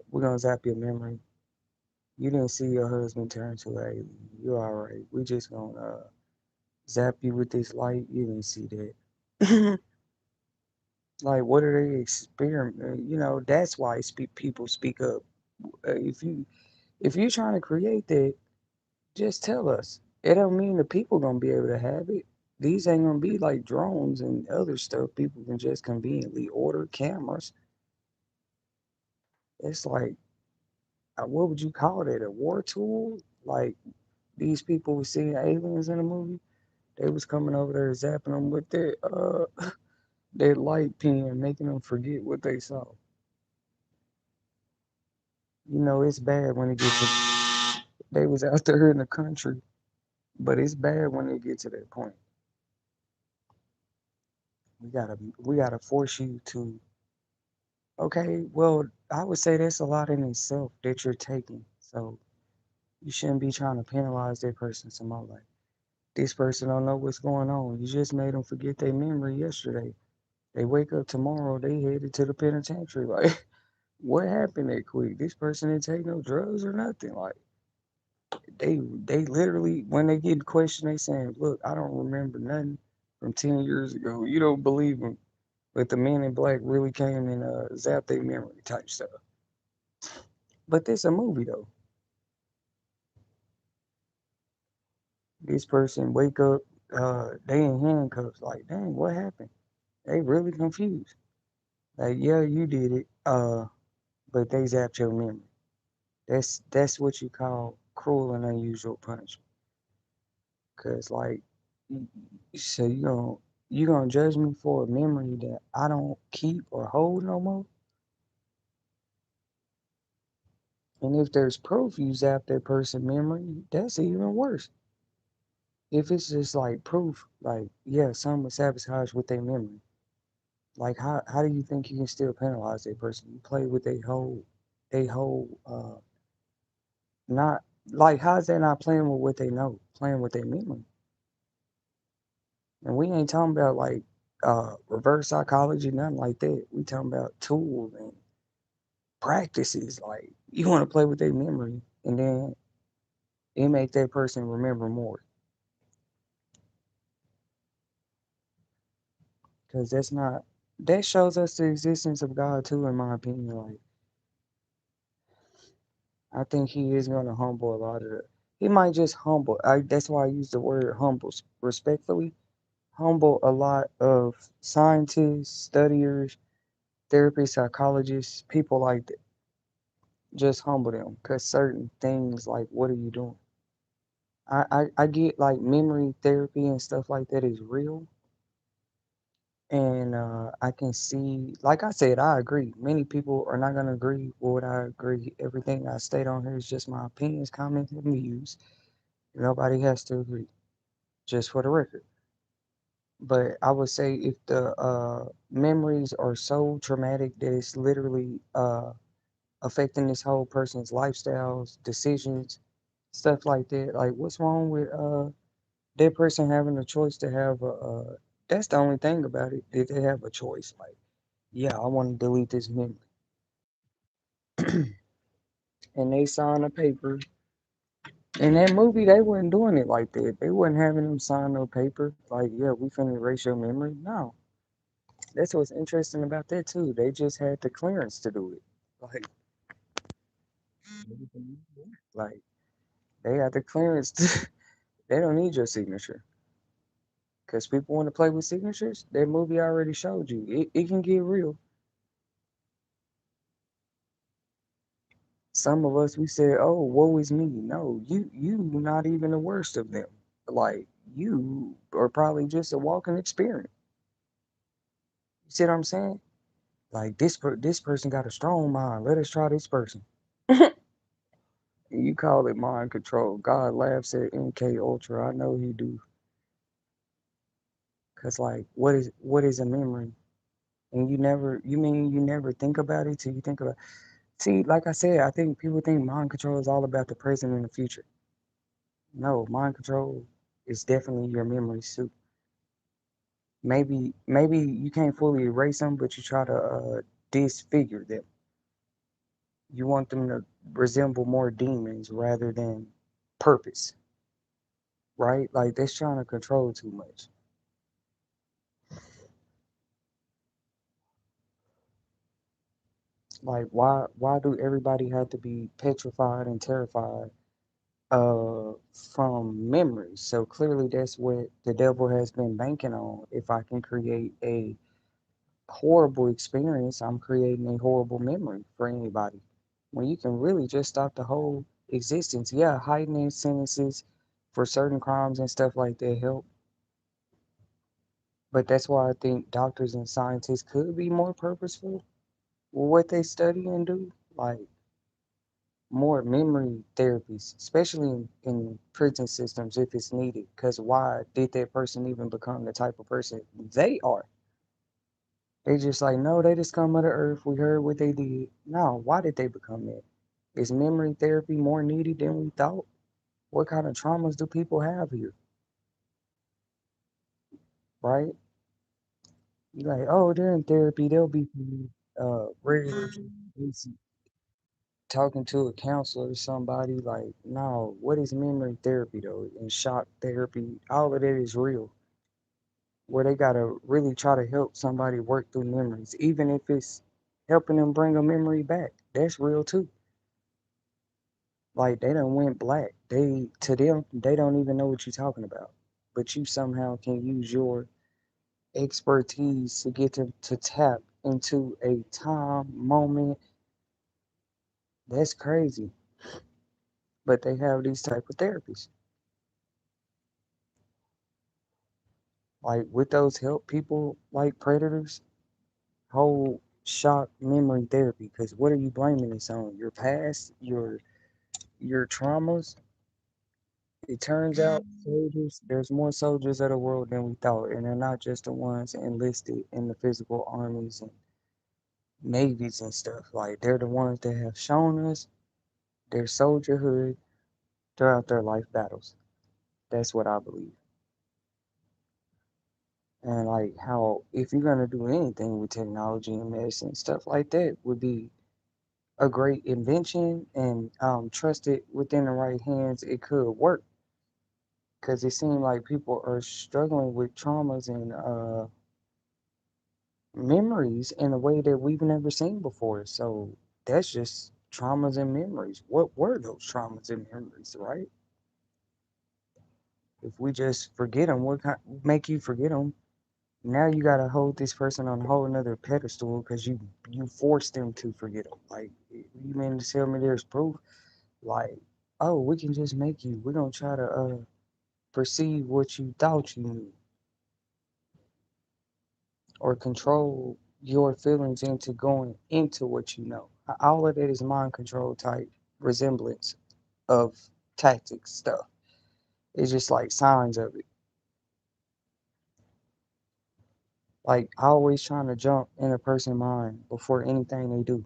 we're gonna zap your memory. You didn't see your husband turn to an alien. You're all right. We just gonna zap you with this light. You didn't see that. Like, what are they experiment? You know, that's why people speak up. If you trying to create that, just tell us. It don't mean the people gonna be able to have it. These ain't gonna be like drones and other stuff. People can just conveniently order cameras. It's like, what would you call that? A war tool? Like these people were seeing aliens in the movie. They was coming over there zapping them with their their light pen, making them forget what they saw. You know, it's bad when it gets to they was out there in the country, but it's bad when it gets to that point. We gotta force you to. Okay, well, I would say that's a lot in itself that you're taking. So you shouldn't be trying to penalize that person some more. Like this person don't know what's going on. You just made them forget their memory yesterday. They wake up tomorrow, they headed to the penitentiary. Like, what happened that quick? This person didn't take no drugs or nothing. Like they literally when they get questioned, they saying, "Look, I don't remember nothing from 10 years ago." You don't believe them, but the Men in Black really came and zapped their memory type stuff. But this a movie though. This person wake up, they in handcuffs. Like, dang, what happened? They really confused. Like, yeah, you did it, but they zapped your memory. That's what you call cruel and unusual punishment. Cause like, so you gonna judge me for a memory that I don't keep or hold no more? And if there's proof you zapped that person memory, that's even worse. If it's just like proof, like yeah, someone sabotaged with their memory. Like how do you think you can still penalize that person? You play with they whole not like how's that not playing with what they know, playing with their memory? And we ain't talking about like reverse psychology, nothing like that. We talking about tools and practices. Like you want to play with their memory and then it make that person remember more. Cause that's not that shows us the existence of God too, in my opinion. Like I think he is gonna humble a lot of the. He might just humble. That's why I use the word humble respectfully. Humble a lot of scientists, studiers, therapists, psychologists, people like that. Just humble them, cause certain things like what are you doing? I get like memory therapy and stuff like that is real, and I can see. Like I said, I agree. Many people are not gonna agree with what I agree. Everything I state on here is just my opinions, comments, and views. Nobody has to agree, just for the record. But I would say if the memories are so traumatic that it's literally affecting this whole person's lifestyles, decisions, stuff like that, like what's wrong with that person having a choice to have that's the only thing about it, that they have a choice. Like, yeah, I want to delete this memory. and they sign a paper. In that movie, they wasn't doing it like that. They wasn't having them sign no paper like, yeah, we finna erase your memory. No, that's what's interesting about that too. They just had the clearance to do it. Like, like they had the clearance. They don't need your signature because people want to play with signatures. That movie already showed you it can get real. Some of us we said, "Oh, woe is me." No, you not even the worst of them. Like you are probably just a walking experiment. You see what I'm saying? Like this person got a strong mind. Let us try this person. You call it mind control. God laughs at MK Ultra. I know he do. Cause like, what is a memory? And you never think about it till you think about. See, like I said, I think people think mind control is all about the present and the future. No, mind control is definitely your memories too. Maybe you can't fully erase them, but you try to disfigure them. You want them to resemble more demons rather than purpose, right? Like that's trying to control too much. Like why do everybody have to be petrified and terrified from memories? So clearly that's what the devil has been banking on. If I can create a horrible experience, I'm creating a horrible memory for anybody. When you can really just stop the whole existence. Yeah, heightening sentences for certain crimes and stuff like that help. But that's why I think doctors and scientists could be more purposeful with what they study and do. Like more memory therapies, especially in prison systems if it's needed. Because why did that person even become the type of person they are? They just like, no, they just come out of earth. We heard what they did. No, why did they become that? Is memory therapy more needed than we thought? What kind of traumas do people have here? Right? You're like, oh, they're in therapy. They'll be regular talking to a counselor or somebody. Like, no, what is memory therapy though? And shock therapy, all of that is real. Where they gotta really try to help somebody work through memories, even if it's helping them bring a memory back. That's real too. Like they done went black. They to them they don't even know what you're talking about. But you somehow can use your expertise to get them to tap into a time moment. That's crazy. But they have these type of therapies. Like with those help people like predators, whole shock memory therapy. Because what are you blaming this on? Your past, your traumas. It turns out soldiers, there's more soldiers of the world than we thought, and they're not just the ones enlisted in the physical armies and navies and stuff. Like they're the ones that have shown us their soldierhood throughout their life battles. That's what I believe. And like how if you're gonna do anything with technology and medicine, stuff like that would be a great invention and trusted within the right hands, it could work. Because it seems like people are struggling with traumas and memories in a way that we've never seen before. So that's just traumas and memories. What were those traumas and memories, right? If we just forget them, what kind make you forget them? Now you gotta hold this person on a whole another pedestal because you forced them to forget them. Like you mean to tell me there's proof? Like, oh, we can just make you. We're gonna try to perceive what you thought you knew or control your feelings into going into what you know. All of that is mind control type resemblance of tactics stuff. It's just like signs of it. Like always trying to jump in a person's mind before anything they do.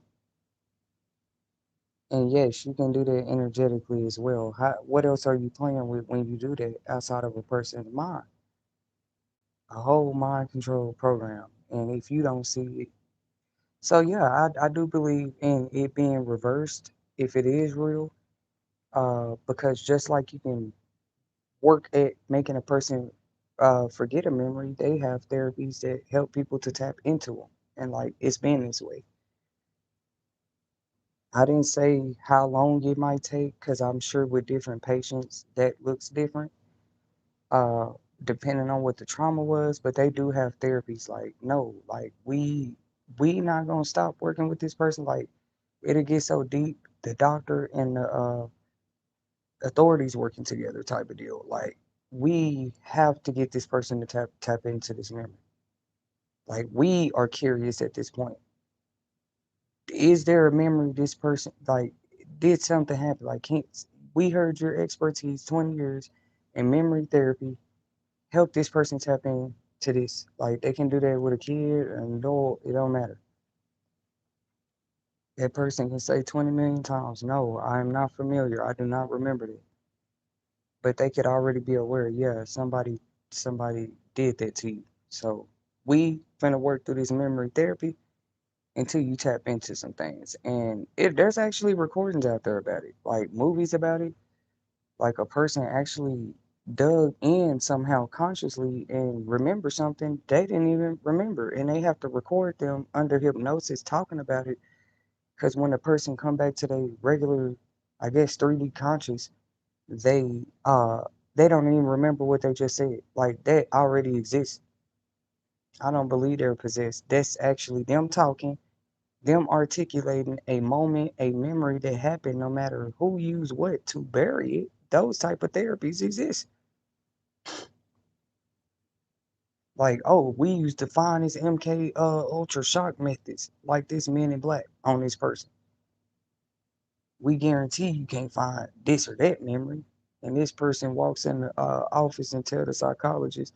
And yes, you can do that energetically as well. What else are you playing with when you do that outside of a person's mind? A whole mind control program. And if you don't see it, So yeah, I do believe in it being reversed if it is real. Because just like you can work at making a person forget a memory, they have therapies that help people to tap into them. And like it's been this way. I didn't say how long it might take because I'm sure with different patients that looks different, uh, depending on what the trauma was. But they do have therapies. Like no, like we not gonna stop working with this person. Like it'll get so deep. The doctor and the authorities working together type of deal. Like we have to get this person to tap into this memory. Like we are curious at this point. Is there a memory this person like did something happen? Like can't we heard your expertise 20 years in memory therapy. Help this person tap in to this. Like they can do that with a kid, an adult, it don't matter. That person can say 20 million times, no, I'm not familiar. I do not remember that. But they could already be aware, yeah, somebody did that to you. So we finna work through this memory therapy until you tap into some things. And if there's actually recordings out there about it, like movies about it, like a person actually dug in somehow consciously and remember something they didn't even remember, and they have to record them under hypnosis talking about it. Because when a person come back to their regular, I guess 3D conscious, they uh they don't even remember what they just said. Like that already exists. I don't believe they're possessed. That's actually them talking, them articulating a moment, a memory that happened, no matter who used what to bury it. Those type of therapies exist. Like, oh, we used to find this MK ultra shock methods like this Men in Black on this person. We guarantee you can't find this or that memory. And this person walks in the office and tell the psychologist,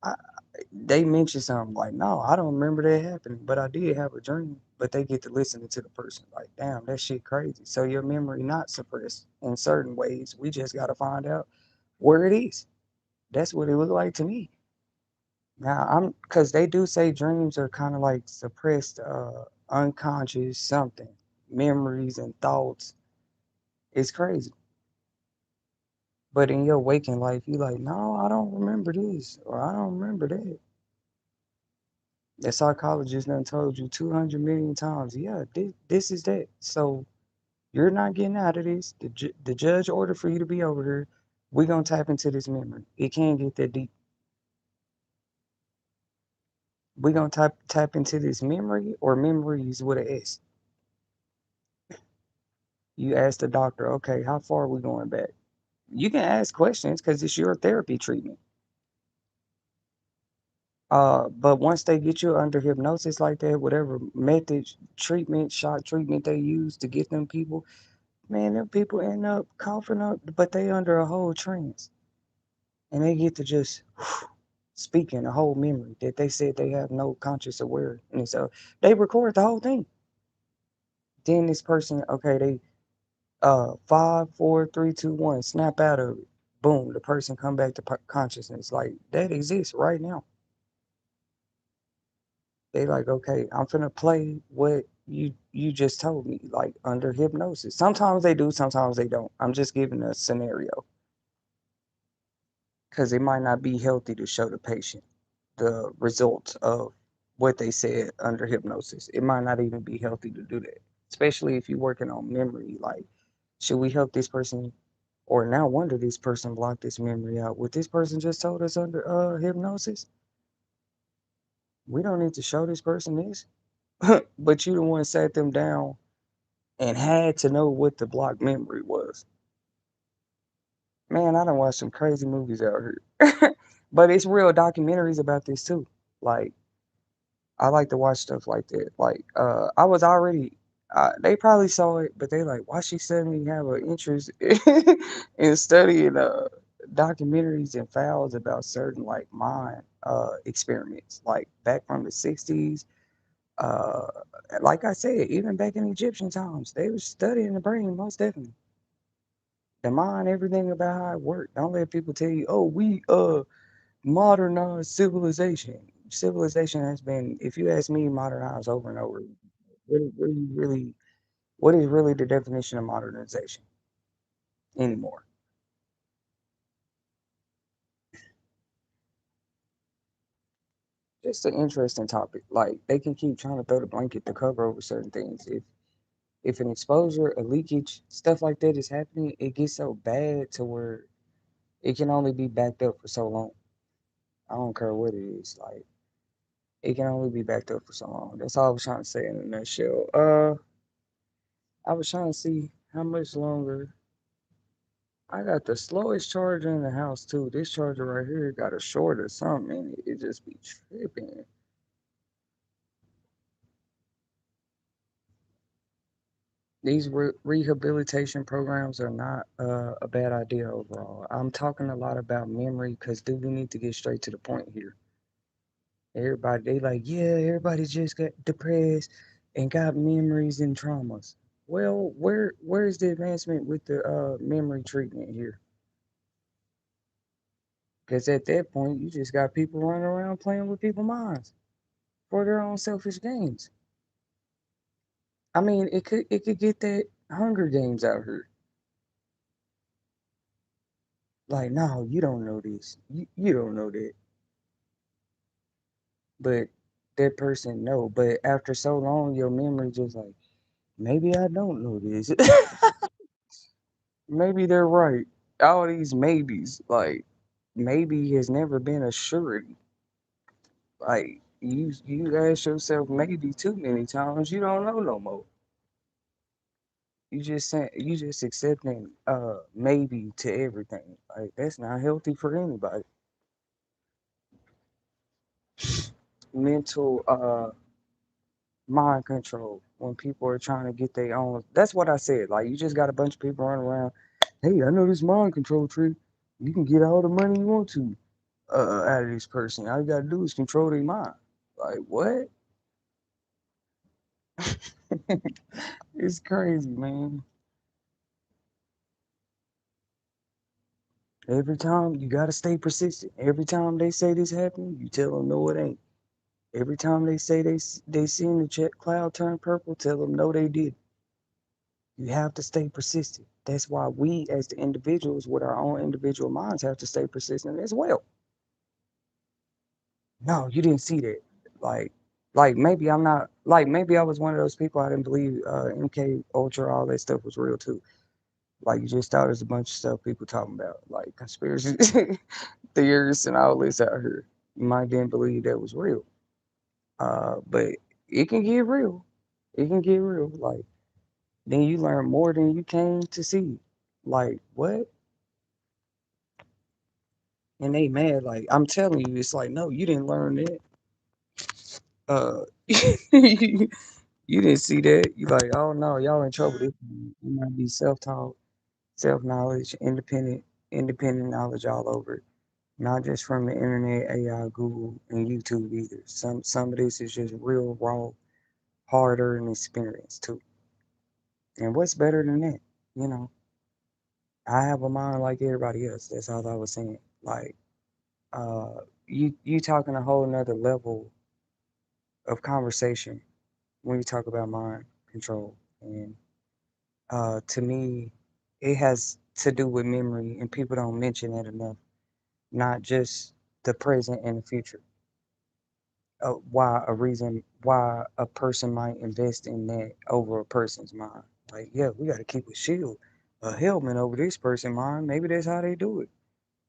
I, they mention something like, no, I don't remember that happening, but I did have a dream. But they get to listening to the person like, damn, that shit crazy. So your memory not suppressed in certain ways. We just got to find out where it is. That's what it looked like to me. Now I'm because they do say dreams are kind of like suppressed, unconscious something, memories and thoughts. It's crazy. But in your waking life, you like, no, I don't remember this or I don't remember that. The psychologist done told you 200 million times, yeah, this is that. So you're not getting out of this. The judge ordered for you to be over here. We're going to tap into this memory. It can't get that deep. We're going to tap into this memory or memories with an S. You ask the doctor, okay, how far are we going back? You can ask questions because it's your therapy treatment. But once they get you under hypnosis like that, whatever method, treatment, shock treatment they use to get them people, man, them people end up coughing up, but they under a whole trance. And they get to just speak in a whole memory that they said they have no conscious awareness of. They record the whole thing. Then this person, okay, they 5, 4, 3, 2, 1, snap out of it. Boom, the person come back to consciousness. Like that exists right now. They like, okay, I'm finna play what you just told me, like under hypnosis. Sometimes they do, sometimes they don't. I'm just giving a scenario because it might not be healthy to show the patient the results of what they said under hypnosis. It might not even be healthy to do that, especially if you're working on memory. Like, should we help this person or now wonder this person block this memory out? What this person just told us under hypnosis? We don't need to show this person this. But you the one sat them down and had to know what the blocked memory was. Man, I done watched some crazy movies out here. But it's real documentaries about this too. Like I like to watch stuff like that. Like, I was already, they probably saw it, but they like, why she suddenly have an interest in studying documentaries and files about certain like mind experiments, like back from the 60s. Uh, like I said, even back in Egyptian times, they were studying the brain most definitely. The mind, everything about how it worked. Don't let people tell you, oh, we modernized civilization. civilization has been, if you ask me, modernized over and over. What is really, what is really the definition of modernization anymore? Just an interesting topic. Like they can keep trying to throw the blanket to cover over certain things. If an exposure, a leakage, stuff like that is happening, it gets so bad to where it can only be backed up for so long. I don't care what it is. Like it can only be backed up for so long. That's all I was trying to say in a nutshell. I was trying to see how much longer. I got the slowest charger in the house too. This charger right here got a short or something in it. It just be tripping. These rehabilitation programs are not a bad idea overall. I'm talking a lot about memory because do we need to get straight to the point here? Everybody, they like, yeah, everybody just got depressed and got memories and traumas. Well, where's the advancement with the memory treatment here? Because at that point, you just got people running around playing with people's minds for their own selfish gains. I mean, it could get that Hunger Games out here. Like, no, you don't know this. You don't know that. But that person know. But after so long, your memory just like, maybe I don't know this. Maybe they're right. All these maybes, like maybe has never been a surety. Like you ask yourself maybe too many times, you don't know no more. You just accepting maybe to everything. Like that's not healthy for anybody. Mental mind control when people are trying to get their own. That's what I said. Like you just got a bunch of people running around. Hey, I know this mind control trick. You can get all the money you want to out of this person. All you gotta do is control their mind. Like what? It's crazy, man. Every time you gotta stay persistent. Every time they say this happened, you tell them no, it ain't. Every time they say they seen the jet cloud turn purple, tell them no, they did. You have to stay persistent. That's why we, as the individuals with our own individual minds, have to stay persistent as well. No, you didn't see that. Like, like maybe I'm not. Like maybe I was one of those people. I didn't believe MK Ultra, all that stuff was real too. Like you just thought it was a bunch of stuff people talking about, like conspiracy theorists and all this out here. You might didn't believe that was real. But it can get real. It can get real. Like then you learn more than you came to see. Like what? And they mad. Like I'm telling you, it's like no, you didn't learn that. You didn't see that. You like, oh no, y'all in trouble. This you might be self-taught, self-knowledge, independent knowledge all over. Not just from the internet, AI, Google, and YouTube either. Some of this is just real, raw, harder, and experience too. And what's better than that? You know, I have a mind like everybody else. That's all I was saying. Like, you talking a whole nother level of conversation when you talk about mind control. And to me, it has to do with memory, and people don't mention it enough. Not just the present and the future. Why a reason why a person might invest in that over a person's mind. Like, yeah, we got to keep a shield, a helmet over this person's mind. Maybe that's how they do it.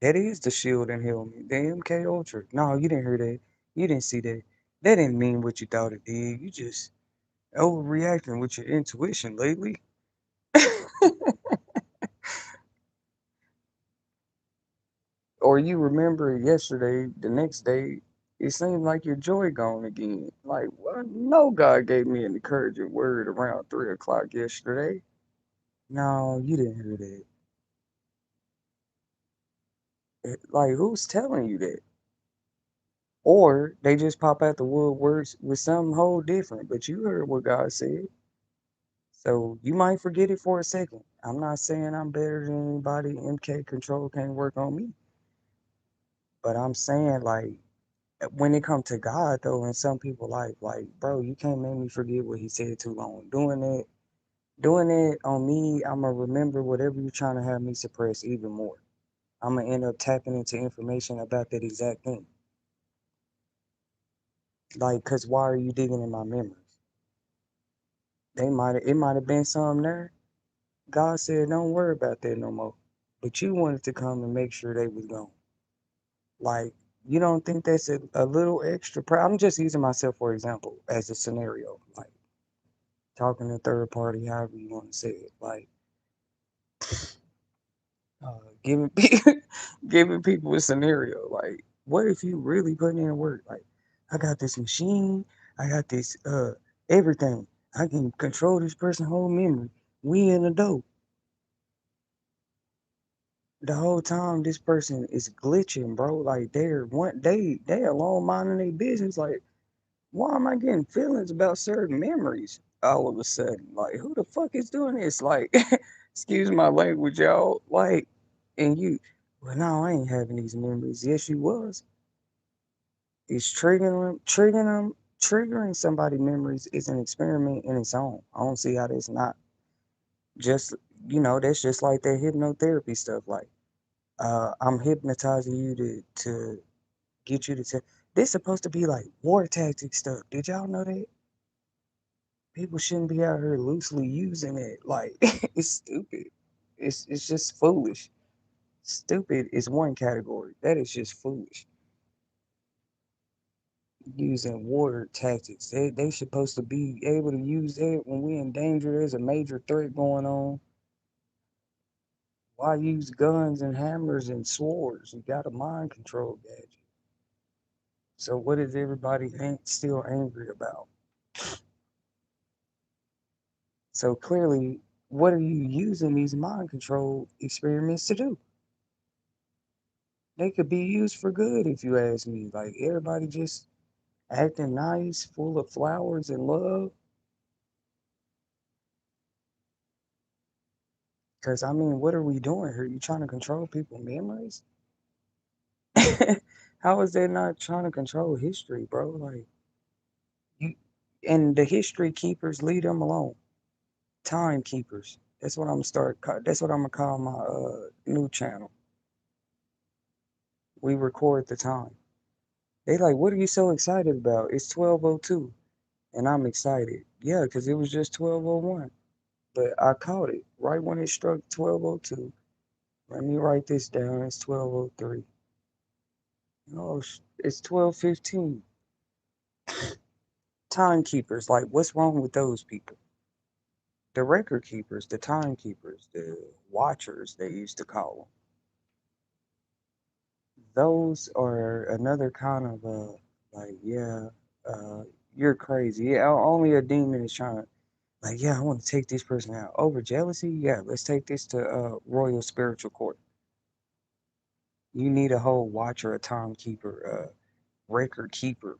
That is the shield and helmet. The MK Ultra. No, you didn't hear that. You didn't see that. That didn't mean what you thought it did. You just overreacting with your intuition lately. Or you remember yesterday, the next day, it seemed like your joy gone again. Like, well, no, God gave me an encouraging word around 3 o'clock yesterday. No, you didn't hear that. Like, who's telling you that? Or they just pop out the woodworks with something whole different, but you heard what God said. So you might forget it for a second. I'm not saying I'm better than anybody. MK control can't work on me. But I'm saying, like, when it comes to God though, in some people like, bro, you can't make me forget what he said too long. Doing it on me, I'ma remember whatever you're trying to have me suppress even more. I'm gonna end up tapping into information about that exact thing. Like, cause why are you digging in my memories? It might have been something there. God said, don't worry about that no more. But you wanted to come and make sure they was gone. Like, you don't think that's a little extra I'm just using myself for example as a scenario. Like talking to third party, however you want to say it. Like giving people giving people a scenario. Like, what if you really putting in work? Like, I got this machine, I got this everything. I can control this person's whole memory. We in the dope. The whole time this person is glitching, bro. Like they alone minding their business. Like, why am I getting feelings about certain memories all of a sudden? Like, who the fuck is doing this? Like, excuse my language, y'all. Like, and you, well, no, I ain't having these memories. Yes, you was. It's triggering somebody memories is an experiment in its own. I don't see how that's not just, that's just like that hypnotherapy stuff. Like, I'm hypnotizing you to get you to tell. This supposed to be like war tactic stuff. Did y'all know that? People shouldn't be out here loosely using it. Like it's stupid. It's just foolish. Stupid is one category. That is just foolish. Using war tactics. They supposed to be able to use that when we're in danger. There's a major threat going on. Why use guns and hammers and swords? You got a mind control gadget. So what is everybody still angry about? So clearly, what are you using these mind control experiments to do? They could be used for good if you ask me. Like everybody just acting nice, full of flowers and love. Cause I mean, what are we doing here? You trying to control people's memories? How is that not trying to control history, bro? Like you and the history keepers leave them alone. Timekeepers. That's what I'm gonna call my new channel. We record the time. They like, what are you so excited about? It's 12:02, and I'm excited. Yeah, because it was just 12:01, but I caught it right when it struck 12:02. Let me write this down. It's 12:03. No, it's 12:15. Timekeepers, like, what's wrong with those people? The record keepers, the timekeepers, the watchers, they used to call them. Those are another kind of like, yeah, uh, you're crazy. Yeah, only a demon is trying to, like, yeah, I want to take this person out. Over jealousy? Yeah, let's take this to royal spiritual court. You need a whole watcher, a timekeeper, record keeper.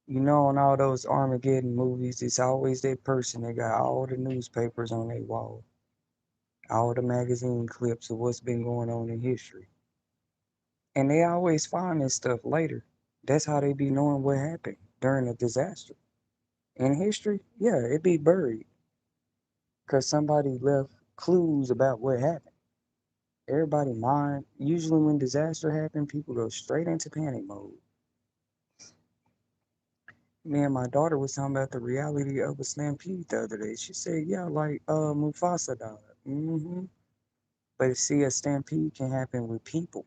In all those Armageddon movies, it's always that person that got all the newspapers on their wall, all the magazine clips of what's been going on in history. And they always find this stuff later. That's how they be knowing what happened during a disaster. In history, yeah, it be buried because somebody left clues about what happened. Everybody mind. Usually when disaster happen, people go straight into panic mode. Me and my daughter was talking about the reality of a stampede the other day. She said, yeah, like Mufasa died. But see, a stampede can happen with people.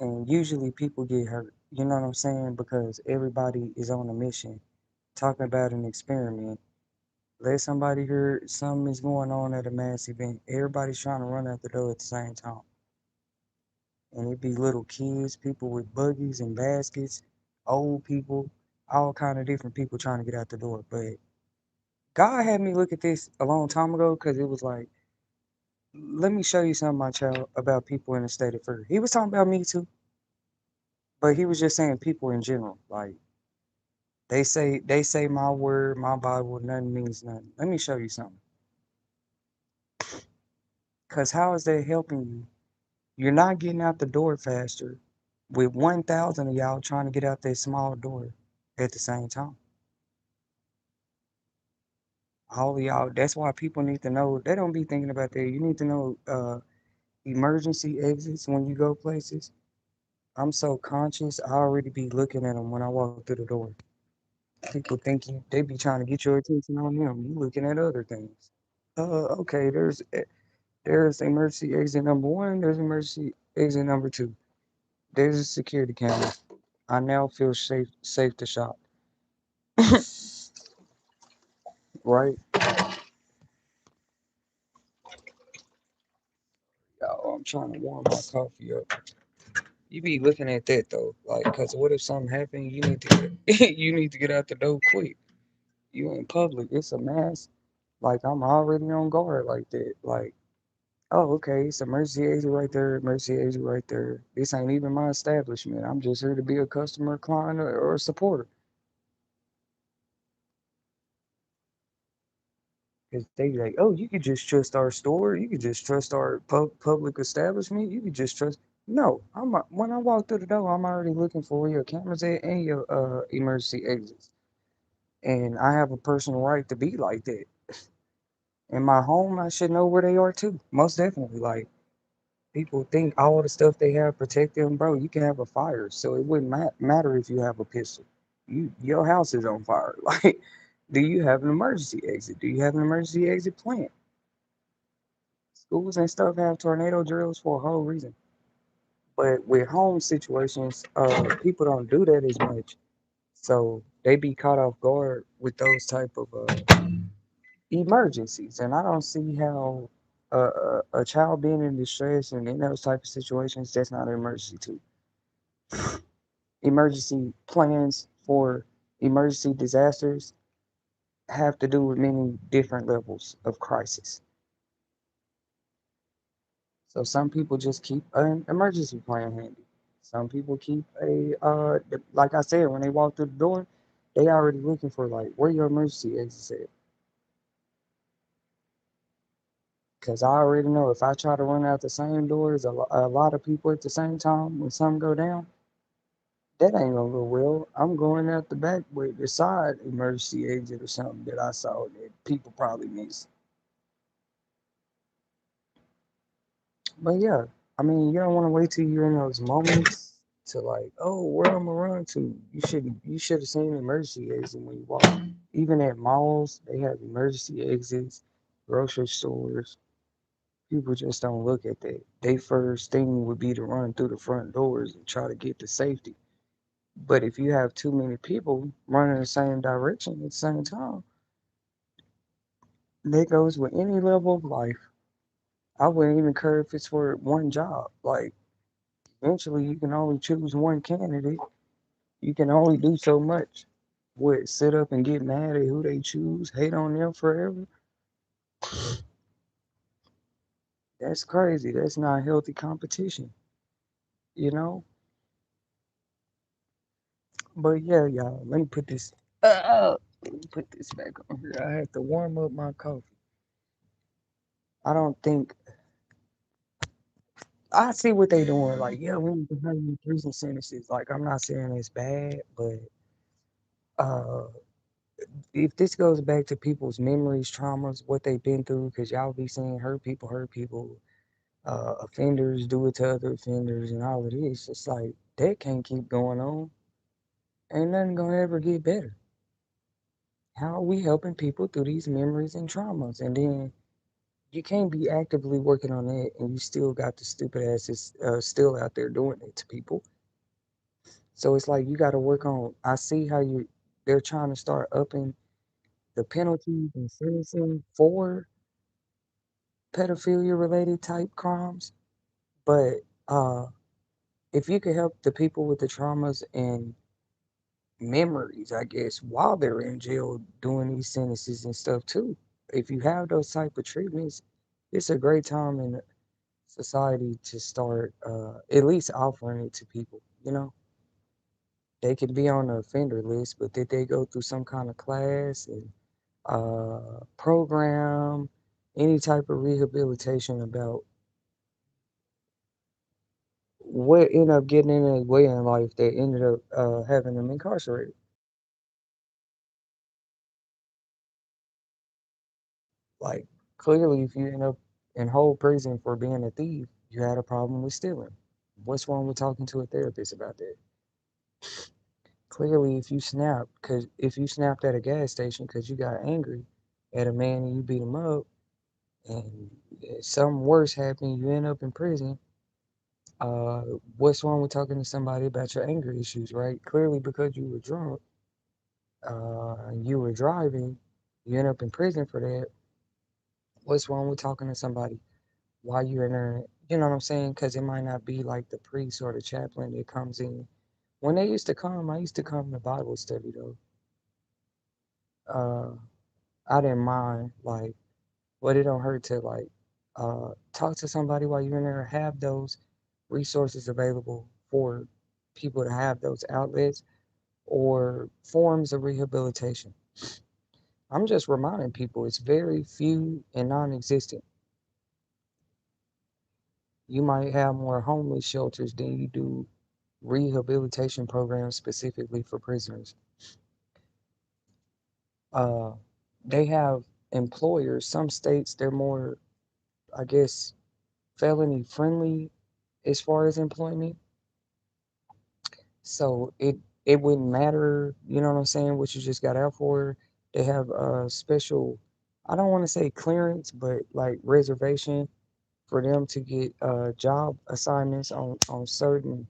And usually people get hurt. You know what I'm saying? Because everybody is on a mission talking about an experiment. Let somebody hear something is going on at a mass event. Everybody's trying to run out the door at the same time. And it be little kids, people with buggies and baskets, old people, all kind of different people trying to get out the door. But God had me look at this a long time ago because it was like, let me show you something, my child, about people in a state of fear. He was talking about me too, but he was just saying people in general. Like they say my word, my Bible, nothing means nothing. Let me show you something. Cause how is that helping you? You're not getting out the door faster. with 1,000 of y'all trying to get out that small door at the same time. All of y'all, that's why people need to know. They don't be thinking about that. You need to know emergency exits when you go places. I'm so conscious. I already be looking at them when I walk through the door. People think they be trying to get your attention on them. You looking at other things. Okay. There's emergency exit number one. There's emergency exit number two. There's a security camera. I now feel safe to shop. Right? Y'all, I'm trying to warm my coffee up. You be looking at that though, like, cause what if something happened? You need to you need to get out the door quick. You in public, it's a mass. Like I'm already on guard like that. Like, oh, okay, it's emergency exit right there, emergency exit right there. This ain't even my establishment. I'm just here to be a customer, client, or a supporter. Cause they like, oh, you could just trust our store. You could just trust our public establishment. You could just trust. No, when I walk through the door, I'm already looking for where your cameras at and your emergency exits. And I have a personal right to be like that. In my home, I should know where they are too. Most definitely. Like people think all the stuff they have protect them, bro. You can have a fire, so it wouldn't matter if you have a pistol. Your house is on fire. Like, do you have an emergency exit? Do you have an emergency exit plan? Schools and stuff have tornado drills for a whole reason. But with home situations, people don't do that as much, so they be caught off guard with those type of emergencies. And I don't see how a child being in distress and in those type of situations, that's not an emergency too. Emergency plans for emergency disasters have to do with many different levels of crisis. So some people just keep an emergency plan handy. Some people keep like I said, when they walk through the door, they already looking for like where your emergency exit at. Cause I already know if I try to run out the same doors, a lot of people at the same time, when something go down, that ain't gonna go well. I'm going out the back with the side emergency exit or something that I saw that people probably missed. But yeah, I mean, you don't want to wait till you're in those moments to like, oh, where I'm gonna run to. You should have seen the emergency exit when you walk. Even at malls, they have emergency exits, grocery stores. People just don't look at that. Their first thing would be to run through the front doors and try to get to safety. But if you have too many people running the same direction at the same time, that goes with any level of life. I wouldn't even care if it's for one job. Like, eventually, you can only choose one candidate. You can only do so much. What, sit up and get mad at who they choose, hate on them forever? That's crazy. That's not healthy competition, you know? But yeah, y'all, let me put this back on here. I had to warm up my coffee. I don't think I see what they doing. Like, yeah, we need to have you prison sentences. Like, I'm not saying it's bad, but uh, if this goes back to people's memories, traumas, what they've been through, because y'all be seeing hurt people, offenders do it to other offenders, and all of this. It's like that can't keep going on. Ain't nothing gonna ever get better. How are we helping people through these memories and traumas? And then you can't be actively working on that, and you still got the stupid asses still out there doing it to people. So it's like you got to work on. I see how they're trying to start upping the penalties and sentencing for pedophilia related type crimes. But if you could help the people with the traumas and memories, I guess, while they're in jail doing these sentences and stuff too, if you have those type of treatments, it's a great time in society to start at least offering it to people. You know, they can be on the offender list, but did they go through some kind of class and program, any type of rehabilitation about what ended up getting in their way in life that ended up having them incarcerated. Like, clearly, if you end up in whole prison for being a thief, you had a problem with stealing. What's wrong with talking to a therapist about that? Clearly, if you snapped at a gas station because you got angry at a man and you beat him up, and something worse happened, you end up in prison. Uh, what's wrong with talking to somebody about your anger issues, right? Clearly, because you were drunk, and you were driving, you end up in prison for that. What's wrong with talking to somebody while you're in there? You know what I'm saying? Because it might not be like the priest or the chaplain that comes in. When they used to come, I used to come to Bible study though. Uh, I didn't mind, like, but it don't hurt to like talk to somebody while you're in there. Have those resources available for people to have those outlets or forms of rehabilitation. I'm just reminding people it's very few and non-existent. You might have more homeless shelters than you do rehabilitation programs specifically for prisoners. Uh, they have employers. Some states they're more, I guess, felony friendly as far as employment. So it wouldn't matter, you know what I'm saying, what you just got out for. They have a special, I don't want to say clearance, but like reservation for them to get job assignments on certain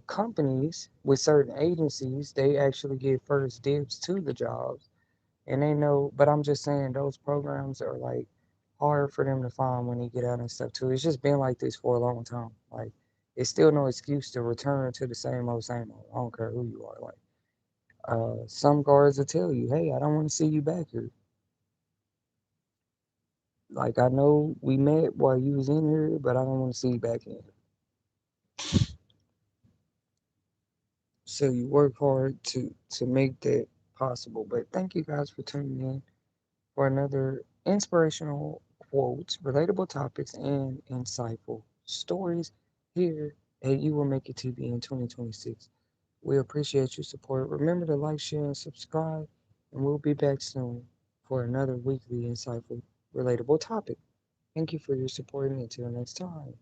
companies with certain agencies. They actually get first dibs to the jobs, and they know. But I'm just saying those programs are like hard for them to find when they get out and stuff too. It's just been like this for a long time. Like it's still no excuse to return to the same old same old. I don't care who you are. Like some guards will tell you, "Hey, I don't want to see you back here. Like I know we met while you was in here, but I don't want to see you back in here." So you work hard to make that possible. But thank you guys for tuning in for another inspirational quotes, relatable topics, and insightful stories here at You Will Make It TV in 2026. We appreciate your support. Remember to like, share, and subscribe, and we'll be back soon for another weekly insightful, relatable topic. Thank you for your support, and until next time.